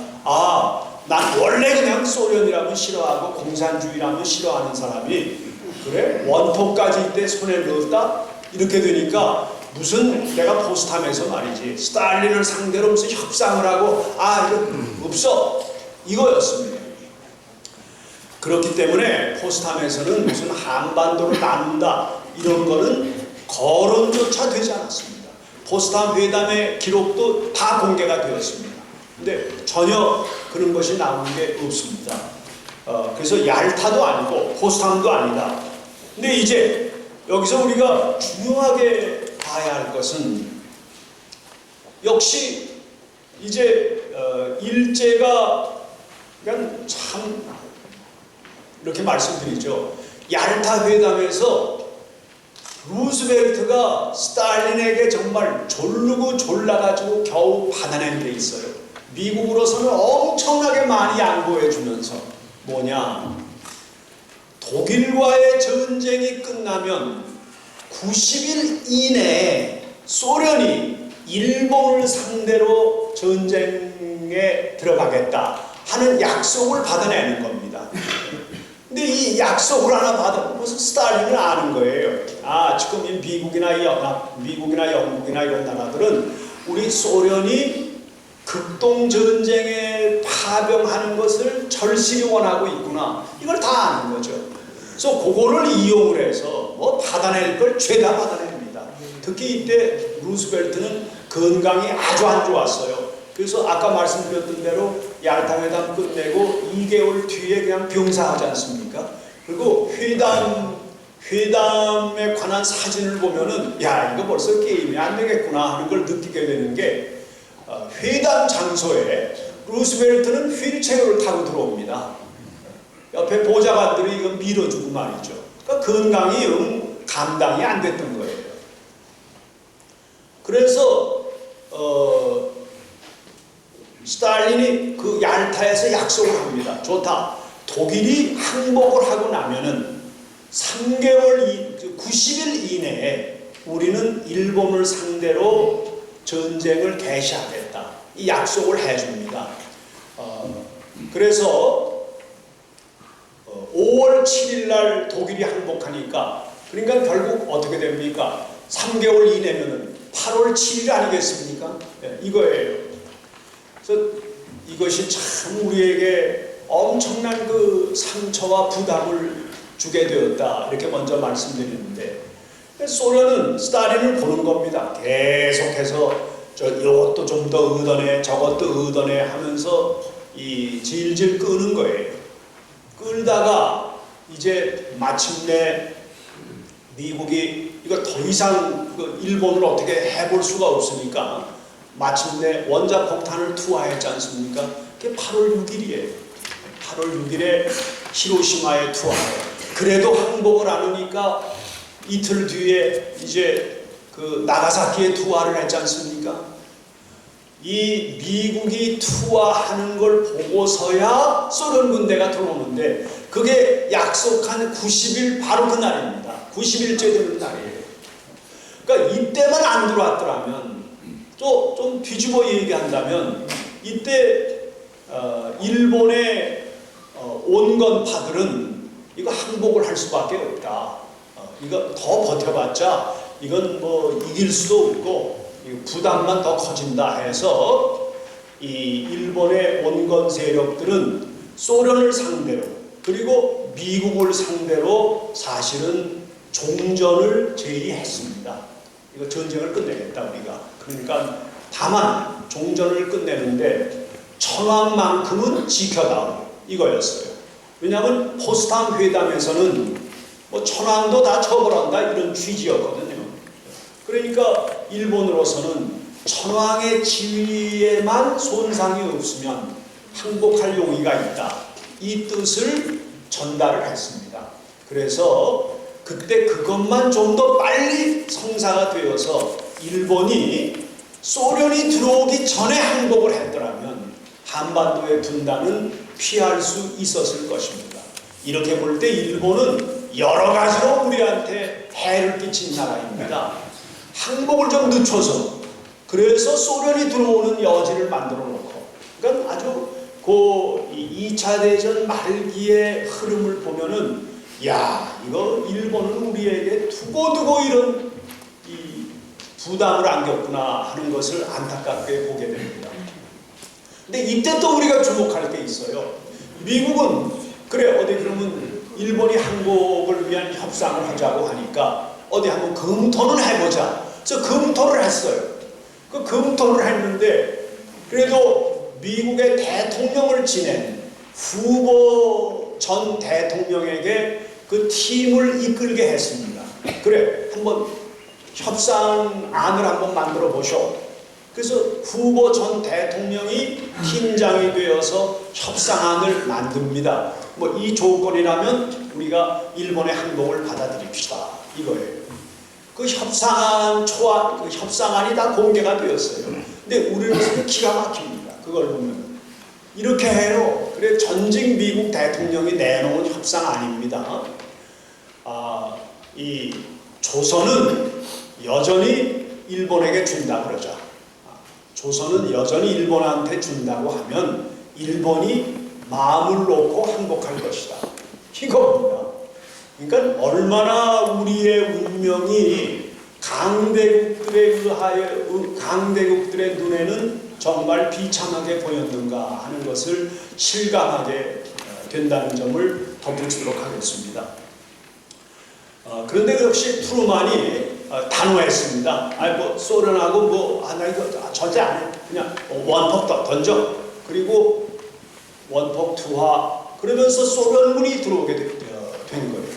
난 원래 그냥 소련이라면 싫어하고 공산주의라면 싫어하는 사람이 그래? 원포까지 이때 손에 넣었다? 이렇게 되니까 무슨 내가 포스탐에서 말이지 스탈린을 상대로 무슨 협상을 하고 이거 없어 이거였습니다. 그렇기 때문에 포스탐에서는 무슨 한반도를 나눈다 이런 거는 거론조차 되지 않았습니다. 포스탐 회담의 기록도 다 공개가 되었습니다. 근데 전혀 그런 것이 나온 게 없습니다. 그래서 얄타도 아니고 포스탐도 아니다. 근데 이제 여기서 우리가 중요하게 봐야 할 것은 역시 이제 일제가 그냥 참 이렇게 말씀드리죠. 얄타 회담에서 루스벨트가 스탈린에게 정말 졸르고 졸라가지고 겨우 받아낸 게 있어요. 미국으로서는 엄청나게 많이 양보해 주면서 뭐냐, 독일과의 전쟁이 끝나면 90일 이내에 소련이 일본을 상대로 전쟁에 들어가겠다 하는 약속을 받아내는 겁니다. 근데 이 약속을 하나 받으면서 스탈린은 아는 거예요. 아, 지금 이 미국이나 영국이나 이런 나라들은 우리 소련이 극동전쟁에 파병하는 것을 절실히 원하고 있구나. 이걸 다 아는 거죠. 그래서 그거를 이용을 해서 뭐 받아낼 걸 죄다 받아냅니다. 특히 이때 루스벨트는 건강이 아주 안 좋았어요. 그래서 아까 말씀드렸던 대로 얄타 회담 끝내고 2개월 뒤에 그냥 병사하지 않습니까? 그리고 회담에 관한 사진을 보면은 야, 이거 벌써 게임이 안 되겠구나 하는 걸 느끼게 되는 게 회담 장소에 루스벨트는 휠체어를 타고 들어옵니다. 옆에 보좌관들이 이거 밀어주고 말이죠. 그러니까 건강이 감당이 안 됐던 거예요. 그래서 스탈린이 그 얄타에서 약속을 합니다. 좋다. 독일이 항복을 하고 나면은 90일 이내에 우리는 일본을 상대로 전쟁을 개시하겠다. 이 약속을 해줍니다. 그래서 5월 7일 날 독일이 항복하니까, 그러니까 결국 어떻게 됩니까? 3개월 이내면은 8월 7일 아니겠습니까? 네, 이거예요. 그래서 이것이 참 우리에게 엄청난 그 상처와 부담을 주게 되었다. 이렇게 먼저 말씀드리는데, 소련은 스탈린을 보는 겁니다. 계속해서 이것도 좀 더 의도네, 저것도 의도네 하면서 이 질질 끄는 거예요. 끌다가 이제 마침내 미국이 이거 더 이상 일본을 어떻게 해볼 수가 없으니까 마침내 원자폭탄을 투하했지 않습니까? 그게 8월 6일이에요. 8월 6일에 히로시마에 투하해요. 그래도 항복을 안 하니까 이틀 뒤에 이제 그 나가사키에 투하를 했지 않습니까? 이 미국이 투하하는 걸 보고서야 소련 군대가 들어오는데, 그게 약속한 90일 바로 그 날입니다. 90일째 되는 날이에요. 그러니까 이때만 안 들어왔더라면, 또 좀 뒤집어 얘기한다면, 이때 일본의 온건파들은 이거 항복을 할 수밖에 없다. 이거 더 버텨봤자 이건 뭐 이길 수도 없고 부담만 더 커진다 해서 이 일본의 온건 세력들은 소련을 상대로 그리고 미국을 상대로 사실은 종전을 제의했습니다. 이거 전쟁을 끝내겠다 우리가. 그러니까 다만 종전을 끝내는데 천황만큼은 지켜다오 이거였어요. 왜냐하면 포스탄 회담에서는 뭐 천황도 다 처벌한다 이런 취지였거든요. 그러니까 일본으로서는 천황의 지위에만 손상이 없으면 항복할 용의가 있다. 이 뜻을 전달을 했습니다. 그래서 그때 그것만 좀 더 빨리 성사가 되어서 일본이 소련이 들어오기 전에 항복을 했더라면 한반도의 분단은 피할 수 있었을 것입니다. 이렇게 볼 때 일본은 여러 가지로 우리한테 해를 끼친 나라입니다. 항복을 좀 늦춰서 그래서 소련이 들어오는 여지를 만들어 놓고, 그러니까 아주 그 2차 대전 말기의 흐름을 보면은 야, 이거 일본은 우리에게 두고두고 이런 이 부담을 안겼구나 하는 것을 안타깝게 보게 됩니다. 근데 이때 또 우리가 주목할 게 있어요. 미국은 그래 어디 그러면 일본이 항복을 위한 협상을 하자고 하니까 어디 한번 검토는 해보자. 그래서 검토를 했어요. 그 검토를 했는데 그래도 미국의 대통령을 지낸 후보 전 대통령에게 그 팀을 이끌게 했습니다. 그래 한번 협상안을 한번 만들어 보쇼. 그래서 후보 전 대통령이 팀장이 되어서 협상안을 만듭니다. 뭐 이 조건이라면 우리가 일본의 항복을 받아들입시다 이거예요. 그 협상안 초안, 그 협상안이 다 공개가 되었어요. 근데 우리로서는 기가 막힙니다. 그걸 보면 이렇게 해요. 그래 전직 미국 대통령이 내놓은 협상안입니다. 이 조선은 여전히 일본에게 준다 그러자. 조선은 여전히 일본한테 준다고 하면 일본이 마음을 놓고 항복할 것이다. 이겁니다. 그러니까 얼마나 우리의 운명이 강대국들의 눈에는 정말 비참하게 보였는가 하는 것을 실감하게 된다는 점을 덧붙이도록 하겠습니다. 그런데 역시 트루만이 단호했습니다. 소련하고 나 이거 절대 안 해. 그냥 원폭 던져. 그리고 원폭 투하. 그러면서 소련군이 들어오게 된 거예요.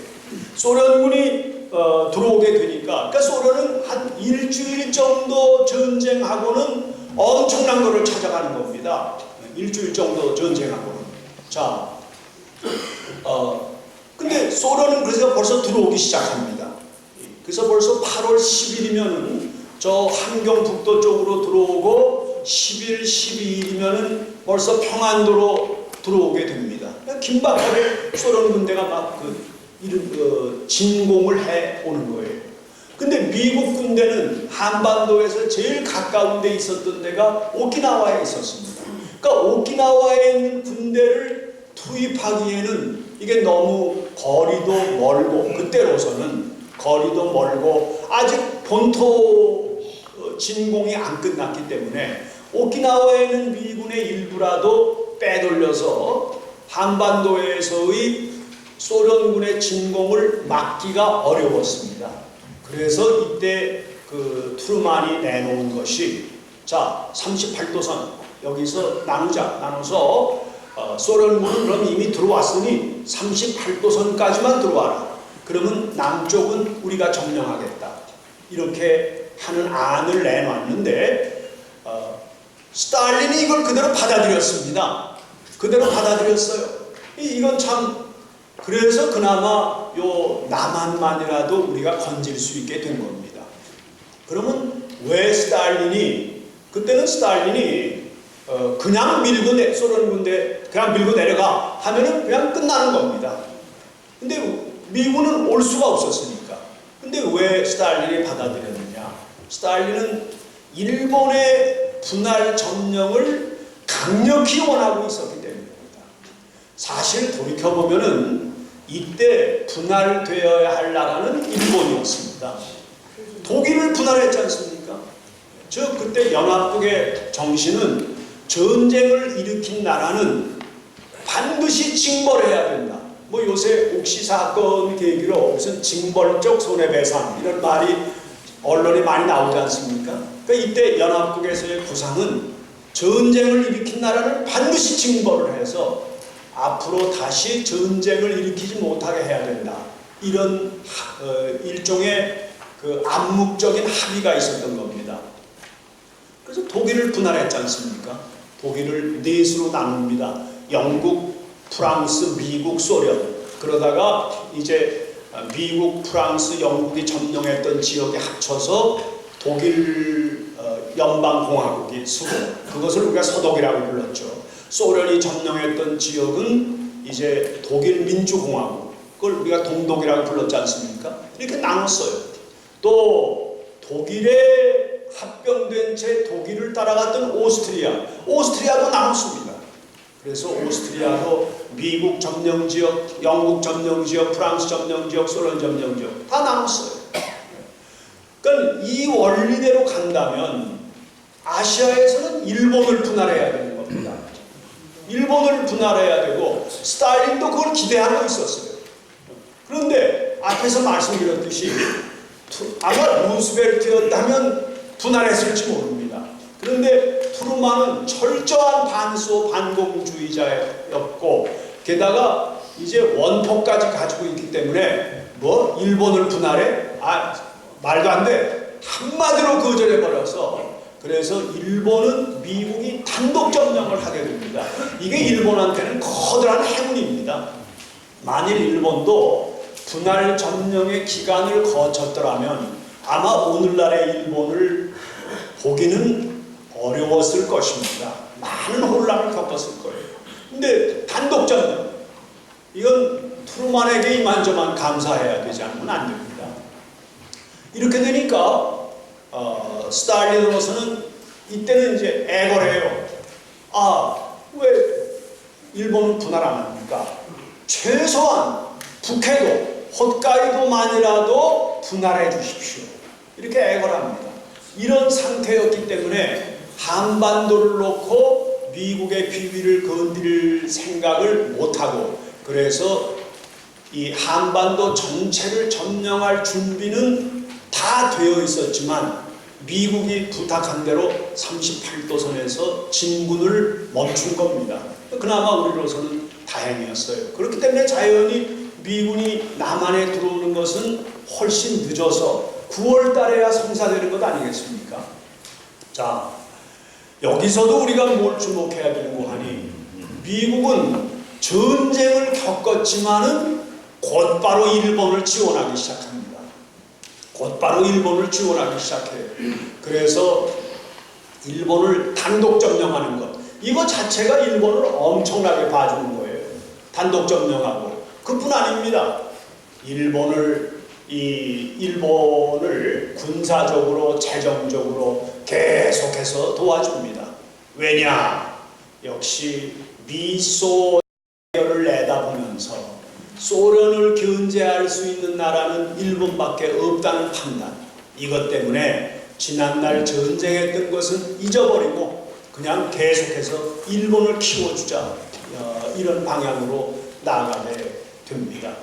소련군이 들어오게 되니까, 그러니까 소련은 한 일주일 정도 전쟁하고는 엄청난 것을 찾아가는 겁니다. 일주일 정도 전쟁하고는. 자, 근데 소련은 그래서 벌써 들어오기 시작합니다. 그래서 벌써 8월 10일이면은 저 함경북도 쪽으로 들어오고 10일, 12일이면은 벌써 평안도로 들어오게 됩니다. 긴박하게 소련 군대가 막 진공을 해 오는 거예요. 근데 미국 군대는 한반도에서 제일 가까운 데 있었던 데가 오키나와에 있었습니다. 그러니까 오키나와에 있는 군대를 투입하기에는 이게 너무 거리도 멀고, 그때로서는 거리도 멀고 아직 본토 진공이 안 끝났기 때문에 오키나와에 있는 미군의 일부라도 빼돌려서 한반도에서의 소련군의 진공을 막기가 어려웠습니다. 그래서 이때 그 트루만이 내놓은 것이, 자, 38도선 여기서 나눠서 소련군은 그럼 이미 들어왔으니 38도선까지만 들어와라. 그러면 남쪽은 우리가 점령하겠다. 이렇게 하는 안을 내놨는데 스탈린이 이걸 그대로 받아들였습니다. 그대로 받아들였어요. 이건 참, 그래서 그나마 요 남한만이라도 우리가 건질 수 있게 된 겁니다. 그러면 왜 그때는 스탈린이 그냥 소련 군대 그냥 밀고 내려가 하면은 그냥 끝나는 겁니다. 근데 미군은 올 수가 없었으니까. 근데 왜 스탈린이 받아들였느냐? 스탈린은 일본의 분할 점령을 강력히 원하고 있었기 때문입니다. 사실 돌이켜보면은 이때 분할되어야 할 나라는 일본이었습니다. 독일을 분할했지 않습니까? 그때 연합국의 정신은 전쟁을 일으킨 나라는 반드시 징벌해야 된다. 요새 옥시 사건 계기로 무슨 징벌적 손해배상 이런 말이 언론에 많이 나오지 않습니까? 그러니까 이때 연합국에서의 구상은 전쟁을 일으킨 나라는 반드시 징벌을 해서 앞으로 다시 전쟁을 일으키지 못하게 해야 된다. 이런 일종의 그 암묵적인 합의가 있었던 겁니다. 그래서 독일을 분할했지 않습니까? 독일을 넷으로 나눕니다. 영국, 프랑스, 미국, 소련. 그러다가 이제 미국, 프랑스, 영국이 점령했던 지역에 합쳐서 독일 연방공화국이 그것을 우리가 서독이라고 불렀죠. 소련이 점령했던 지역은 이제 독일 민주공화국, 그걸 우리가 동독이라고 불렀지 않습니까? 이렇게 나눴어요. 또 독일에 합병된 채 독일을 따라갔던 오스트리아도 나눴습니다. 그래서 오스트리아도 미국 점령지역, 영국 점령지역, 프랑스 점령지역, 소련 점령지역 다 나눴어요. 그러니까 이 원리대로 간다면 아시아에서는 일본을 분할해야 되는 겁니다. 일본을 분할해야 되고 스탈린도 그걸 기대하고 있었어요. 그런데 앞에서 말씀드렸듯이 아마 루스벨트였다면 분할했을지 모릅니다. 그런데 트루만은 철저한 반공주의자였고 게다가 이제 원폭까지 가지고 있기 때문에 일본을 분할해? 말도 안 돼. 한마디로 거절해버려서 그래서 일본은 미국이 단독 점령을 하게 됩니다. 이게 일본한테는 커다란 행운입니다. 만일 일본도 분할 점령의 기간을 거쳤더라면 아마 오늘날의 일본을 보기는 어려웠을 것입니다. 많은 혼란을 겪었을 거예요. 근데 단독전쟁, 이건 트루만에게 이만저만 감사해야 되지 않으면 안 됩니다. 이렇게 되니까 스탈린으로서는 이때는 이제 애걸해요. 왜 일본은 분할 안 합니까? 최소한 북해도 홋카이도만이라도 분할해 주십시오. 이렇게 애걸합니다. 이런 상태였기 때문에 한반도를 놓고 미국의 비위를 건드릴 생각을 못하고, 그래서 이 한반도 전체를 점령할 준비는 다 되어 있었지만 미국이 부탁한 대로 38도선에서 진군을 멈춘 겁니다. 그나마 우리로서는 다행이었어요. 그렇기 때문에 자연히 미군이 남한에 들어오는 것은 훨씬 늦어서 9월 달에야 성사되는 것 아니겠습니까? 자, 여기서도 우리가 뭘 주목해야 되는고 하니, 미국은 전쟁을 겪었지만은 곧바로 일본을 지원하기 시작합니다. 곧바로 일본을 지원하기 시작해요. 그래서 일본을 단독 점령하는 것, 이거 자체가 일본을 엄청나게 봐주는 거예요. 단독 점령하고. 그뿐 아닙니다. 일본을 군사적으로, 재정적으로 계속해서 도와줍니다. 왜냐? 역시 미소를 내다보면서 소련을 견제할 수 있는 나라는 일본밖에 없다는 판단, 이것 때문에 지난날 전쟁했던 것은 잊어버리고 그냥 계속해서 일본을 키워주자, 이런 방향으로 나아가게 됩니다.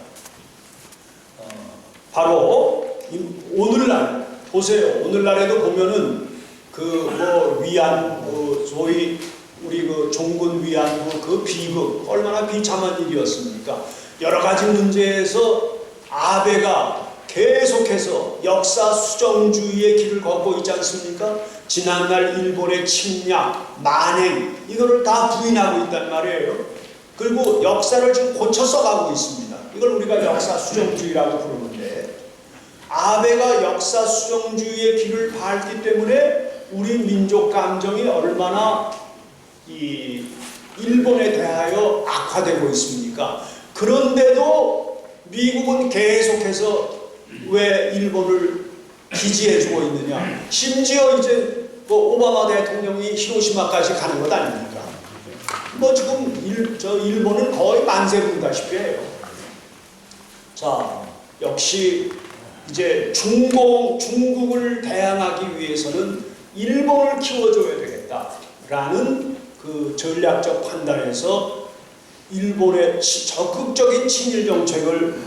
바로 오늘날 보세요. 오늘날에도 보면은 소위 우리 종군 위안부 그 비극 얼마나 비참한 일이었습니까? 여러 가지 문제에서 아베가 계속해서 역사 수정주의의 길을 걷고 있지 않습니까? 지난날 일본의 침략, 만행, 이거를 다 부인하고 있단 말이에요. 그리고 역사를 지금 고쳐 써가고 있습니다. 이걸 우리가 역사 수정주의라고 부르는데, 아베가 역사 수정주의의 길을 밟기 때문에 우리 민족 감정이 얼마나 이 일본에 대하여 악화되고 있습니까? 그런데도 미국은 계속해서 왜 일본을 기지해주고 있느냐? 심지어 이제 오바마 대통령이 히로시마까지 가는 것 아닙니까? 지금 일본은 거의 만세군다시피 해요. 자, 역시 이제 중국을 대항하기 위해서는 일본을 키워줘야 되겠다라는 그 전략적 판단에서 일본의 적극적인 친일 정책을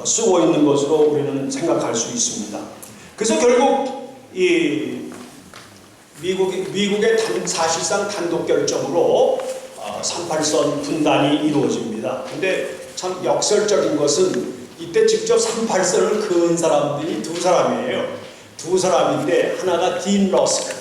쓰고 있는 것으로 우리는 생각할 수 있습니다. 그래서 결국 이 미국의 사실상 단독 결정으로 38선 분단이 이루어집니다. 근데 참 역설적인 것은 이때 직접 38선을 그은 사람들이 두 사람이에요. 두 사람인데 하나가 딘 러스크,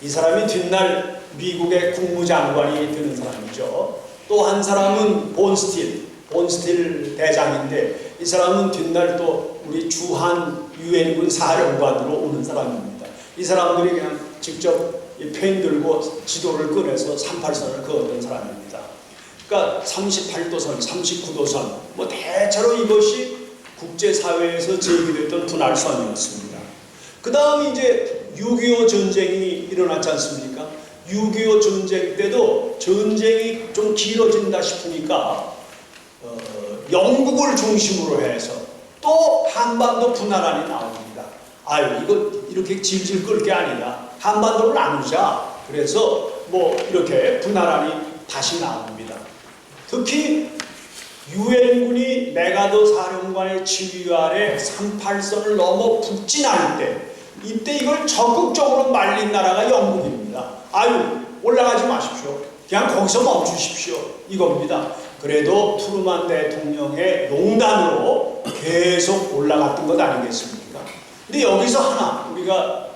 이 사람이 뒷날 미국의 국무장관이 되는 사람이죠. 또 한 사람은 본스틸 대장인데, 이 사람은 뒷날 또 우리 주한 유엔군 사령관으로 오는 사람입니다. 이 사람들이 그냥 직접 펜 들고 지도를 꺼내서 38선을 그었던 사람입니다. 그러니까 38도선, 39도선, 대체로 이것이 국제사회에서 제기됐던 분할선이었습니다. 그 다음 이제 6.25 전쟁이 일어났지 않습니까? 6.25 전쟁 때도 전쟁이 좀 길어진다 싶으니까 영국을 중심으로 해서 또 한반도 분할안이 나옵니다. 이거 이렇게 질질 끌 게 아니라 한반도를 나누자. 그래서 이렇게 분할안이 다시 나옵니다. 특히 유엔군이 메가더 사령관의 지휘 아래 38선을 넘어 북진할 때, 이때 이걸 적극적으로 말린 나라가 영국입니다. 올라가지 마십시오. 그냥 거기서 멈추십시오. 이겁니다. 그래도 트루만 대통령의 용단으로 계속 올라갔던 것 아니겠습니까? 근데 여기서 하나 우리가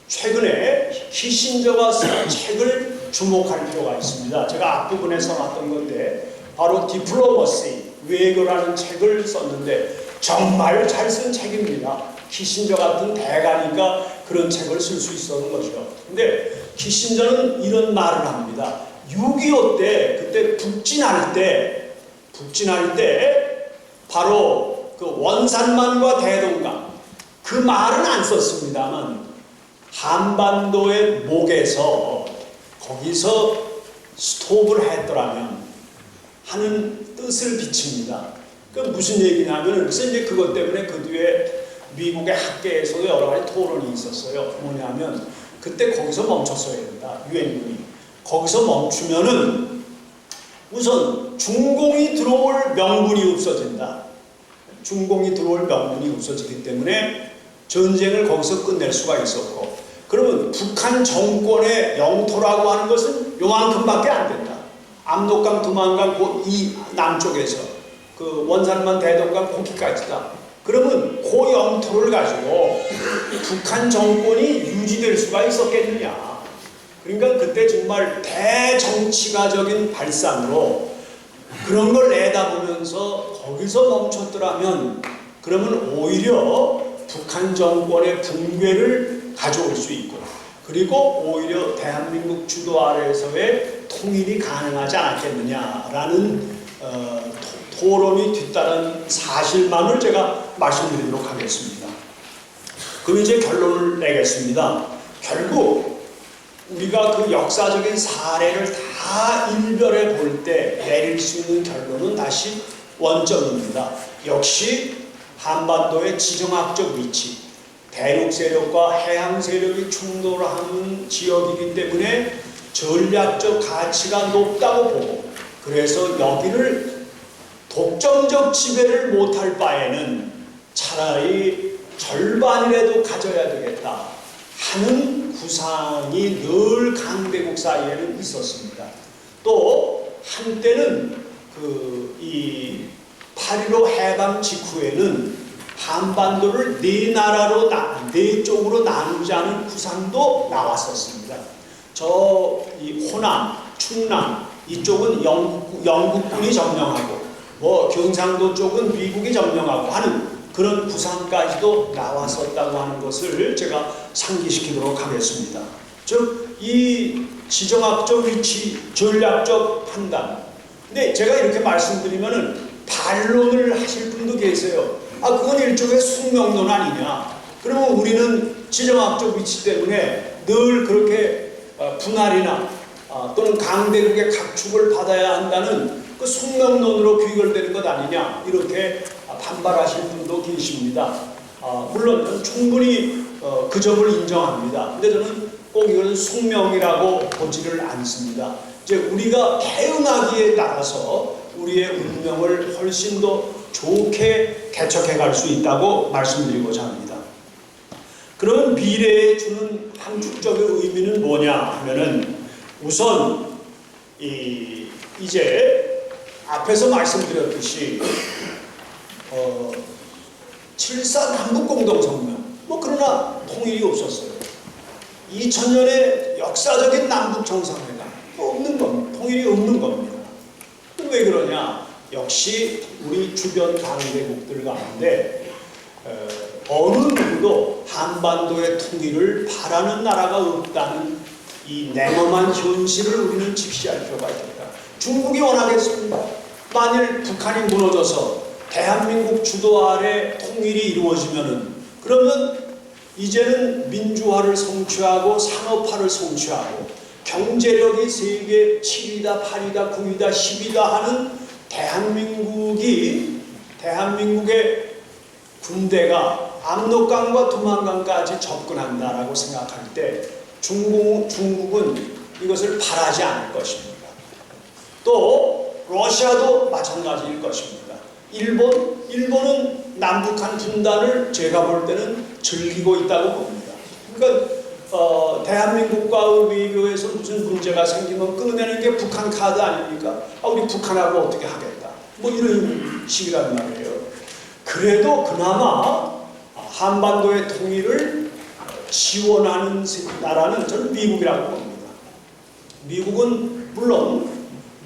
최근에 키신저가 쓴 책을 주목할 필요가 있습니다. 제가 앞부분에 써놨던 건데, 바로 디플로머시, 외교라는 책을 썼는데 정말 잘 쓴 책입니다. 키신저 같은 대가니까 그런 책을 쓸 수 있었던 거죠. 근데 키신저는 이런 말을 합니다. 6.25 때 그때 북진할 때 바로 그 원산만과 대동강 그 말은 안 썼습니다만 한반도의 목에서 거기서 스톱을 했더라면 하는 뜻을 비칩니다. 그 무슨 얘기냐면 그래서 이제 그것 때문에 그 뒤에 미국의 학계에서도 여러 가지 토론이 있었어요. 뭐냐면 그때 거기서 멈췄어야 된다. 유엔군이 거기서 멈추면은 우선 중공이 들어올 명분이 없어진다. 중공이 들어올 명분이 없어지기 때문에 전쟁을 거기서 끝낼 수가 있었고, 그러면 북한 정권의 영토라고 하는 것은 요만큼밖에 안 된다. 압록강, 두만강 이 남쪽에서 그 원산만 대동강 거기까지다. 그러면 그 영토를 가지고 북한 정권이 유지될 수가 있었겠느냐. 그러니까 그때 정말 대정치가적인 발상으로 그런 걸 내다보면서 거기서 멈췄더라면 그러면 오히려 북한 정권의 붕괴를 가져올 수 있고, 그리고 오히려 대한민국 주도 아래에서의 통일이 가능하지 않았겠느냐라는 토론이 뒤따른 사실만을 제가 말씀드리도록 하겠습니다. 그럼 이제 결론을 내겠습니다. 결국 우리가 그 역사적인 사례를 다 일별해 볼 때 내릴 수 있는 결론은 다시 원점입니다. 역시 한반도의 지정학적 위치, 대륙 세력과 해양 세력이 충돌하는 지역이기 때문에 전략적 가치가 높다고 보고, 그래서 여기를 독점적 지배를 못할 바에는 차라리 절반이라도 가져야 되겠다 하는 구상이 늘 강대국 사이에는 있었습니다. 또 한때는 이 8.15 해방 직후에는 한반도를 네 나라로 네 쪽으로 나누자는 구상도 나왔었습니다. 이 호남, 충남 이쪽은 영국군이 점령하고 경상도 쪽은 미국이 점령하고 하는 그런 구상까지도 나왔었다고 하는 것을 제가 상기시키도록 하겠습니다. 즉, 이 지정학적 위치, 전략적 판단. 근데 제가 이렇게 말씀드리면은 반론을 하실 분도 계세요. 그건 일종의 숙명론 아니냐. 그러면 우리는 지정학적 위치 때문에 늘 그렇게 분할이나 또는 강대국의 각축을 받아야 한다는 그 숙명론으로 귀결되는 것 아니냐, 이렇게 반발하실 분도 계십니다. 물론 충분히 그 점을 인정합니다. 근데 저는 꼭 이것은 숙명이라고 보지를 않습니다. 이제 우리가 대응하기에 따라서 우리의 운명을 훨씬 더 좋게 개척해 갈 수 있다고 말씀드리고자 합니다. 그런 미래에 주는 함축적인 의미는 뭐냐 하면은 우선 이제 앞에서 말씀드렸듯이 7.4 남북공동성명 그러나 통일이 없었어요. 2000년의 역사적인 남북정상회담 없는 겁니다. 통일이 없는 겁니다. 왜 그러냐? 역시 우리 주변 강대국들 가운데 어느 누구도 한반도의 통일을 바라는 나라가 없다는 이 냉엄한 현실을 우리는 직시할 필요가 있겠다. 중국이 원하겠습니다. 만일 북한이 무너져서 대한민국 주도 아래 통일이 이루어지면은, 그러면 이제는 민주화를 성취하고 산업화를 성취하고 경제력이 세계 7위다, 8위다, 9위다, 10위다 하는 대한민국의 군대가 압록강과 두만강까지 접근한다라고 생각할 때 중국은 이것을 바라지 않을 것입니다. 또 러시아도 마찬가지일 것입니다. 일본은 남북한 분단을 제가 볼 때는 즐기고 있다고 봅니다. 그러니까 대한민국과의 외교에서 무슨 문제가 생기면 끊어내는 게 북한 카드 아닙니까? 우리 북한하고 어떻게 하겠다. 이런 식이란 말이에요. 그래도 그나마 한반도의 통일을 지원하는 나라는 저는 미국이라고 봅니다.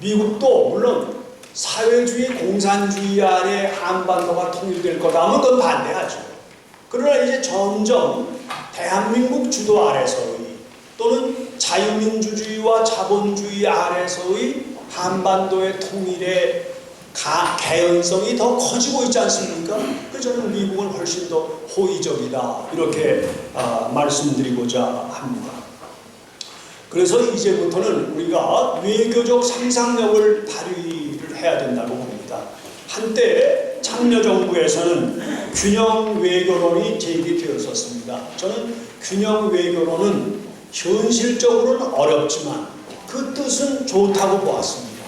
미국도 물론 사회주의 공산주의 아래 한반도가 통일될 거다 하면 그건 반대하죠. 그러나 이제 점점 대한민국 주도 아래서의 또는 자유민주주의와 자본주의 아래서의 한반도의 통일의 개연성이 더 커지고 있지 않습니까? 그래서 저는 미국은 훨씬 더 호의적이다 이렇게 말씀드리고자 합니다. 그래서 이제부터는 우리가 외교적 상상력을 발휘를 해야 된다고 봅니다. 한때 참여정부에서는 균형 외교론이 제기되었었습니다. 저는 균형 외교론은 현실적으로는 어렵지만 그 뜻은 좋다고 보았습니다.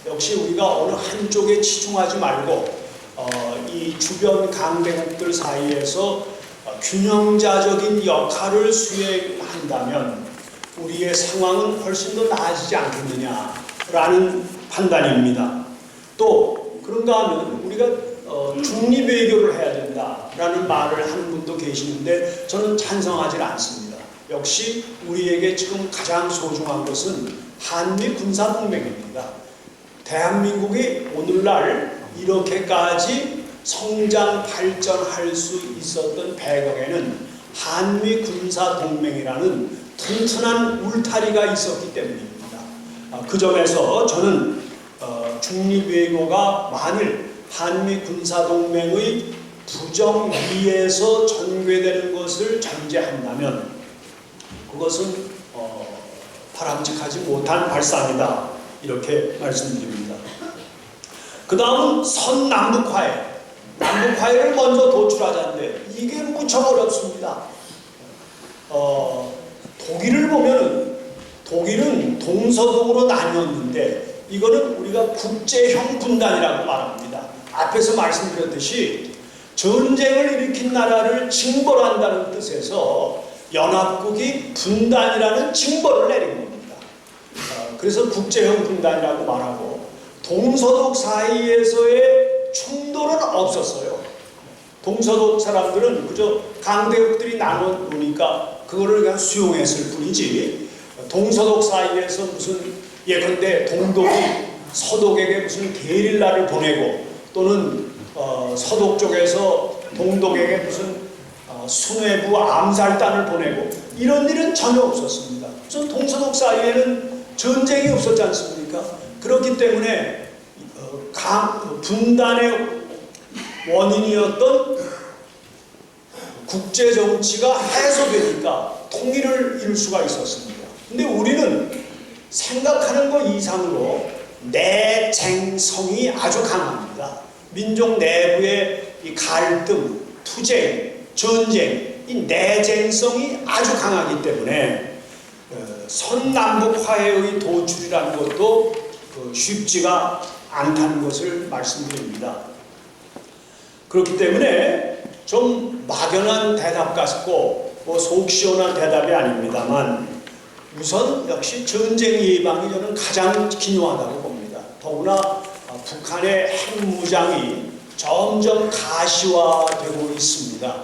역시 우리가 어느 한쪽에 치중하지 말고 이 주변 강대국들 사이에서 균형자적인 역할을 수행한다면 우리의 상황은 훨씬 더 나아지지 않겠느냐라는 판단입니다. 또 그런가 하면 우리가 중립외교를 해야 된다라는 말을 하는 분도 계시는데 저는 찬성하지 않습니다. 역시 우리에게 지금 가장 소중한 것은 한미 군사동맹입니다. 대한민국이 오늘날 이렇게까지 성장 발전할 수 있었던 배경에는 한미 군사동맹이라는 튼튼한 울타리가 있었기 때문입니다. 그 점에서 저는 중립외교가 만일 한미 군사동맹의 부정위에서 전개되는 것을 전제한다면 그것은 바람직하지 못한 발상이다 이렇게 말씀드립니다. 그 다음은 선남북화해, 남북화해를 먼저 도출하자는데 이게 무척 어렵습니다. 독일을 보면 독일은 동서독으로 나뉘었는데 이거는 우리가 국제형 분단이라고 말합니다. 앞에서 말씀드렸듯이 전쟁을 일으킨 나라를 징벌한다는 뜻에서 연합국이 분단이라는 징벌을 내린 겁니다. 그래서 국제형 분단이라고 말하고 동서독 사이에서의 충돌은 없었어요. 동서독 사람들은 그저 강대국들이 나눠놓으니까 그거를 그냥 수용했을 뿐이지 동서독 사이에서 무슨 예컨대 동독이 서독에게 무슨 게릴라를 보내고 또는 서독 쪽에서 동독에게 무슨 수뇌부 암살단을 보내고 이런 일은 전혀 없었습니다. 그래서 동서독 사이에는 전쟁이 없었지 않습니까? 그렇기 때문에 분단의 원인이었던 국제정치가 해소되니까 통일을 이룰 수가 있었습니다. 근데 우리는 생각하는 것 이상으로 내쟁성이 아주 강합니다. 민족 내부의 이 갈등, 투쟁, 전쟁, 이 내쟁성이 아주 강하기 때문에 선남북화해의 도출이라는 것도 쉽지가 않다는 것을 말씀드립니다. 그렇기 때문에 좀 막연한 대답 같고 속 시원한 대답이 아닙니다만 우선 역시 전쟁 예방이 저는 가장 기요하다고 봅니다. 더구나 북한의 핵무장이 점점 가시화되고 있습니다.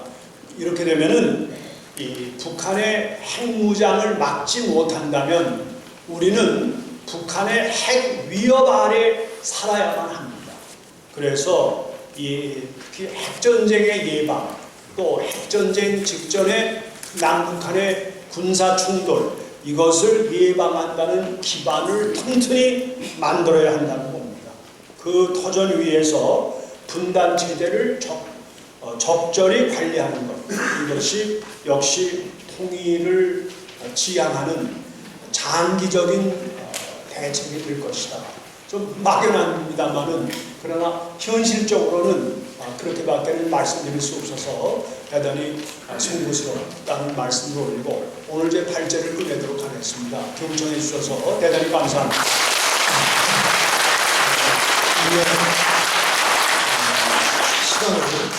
이렇게 되면은 이 북한의 핵무장을 막지 못한다면 우리는 북한의 핵 위협 아래 살아야만 합니다. 그래서 특히 핵전쟁의 예방 또 핵전쟁 직전에 남북한의 군사충돌 이것을 예방한다는 기반을 튼튼히 만들어야 한다는 겁니다. 그 터전 위에서 분단체제를 적절히 관리하는 것 이것이 역시 통일을 지향하는 장기적인 대책이 될 것이다. 좀 막연합니다만은 그러나 현실적으로는 그렇게밖에는 말씀드릴 수 없어서 대단히 송구스럽다는 말씀을 올리고 오늘 제 발제를 끝내도록 하겠습니다. 경청해 주셔서 대단히 감사합니다. 시간을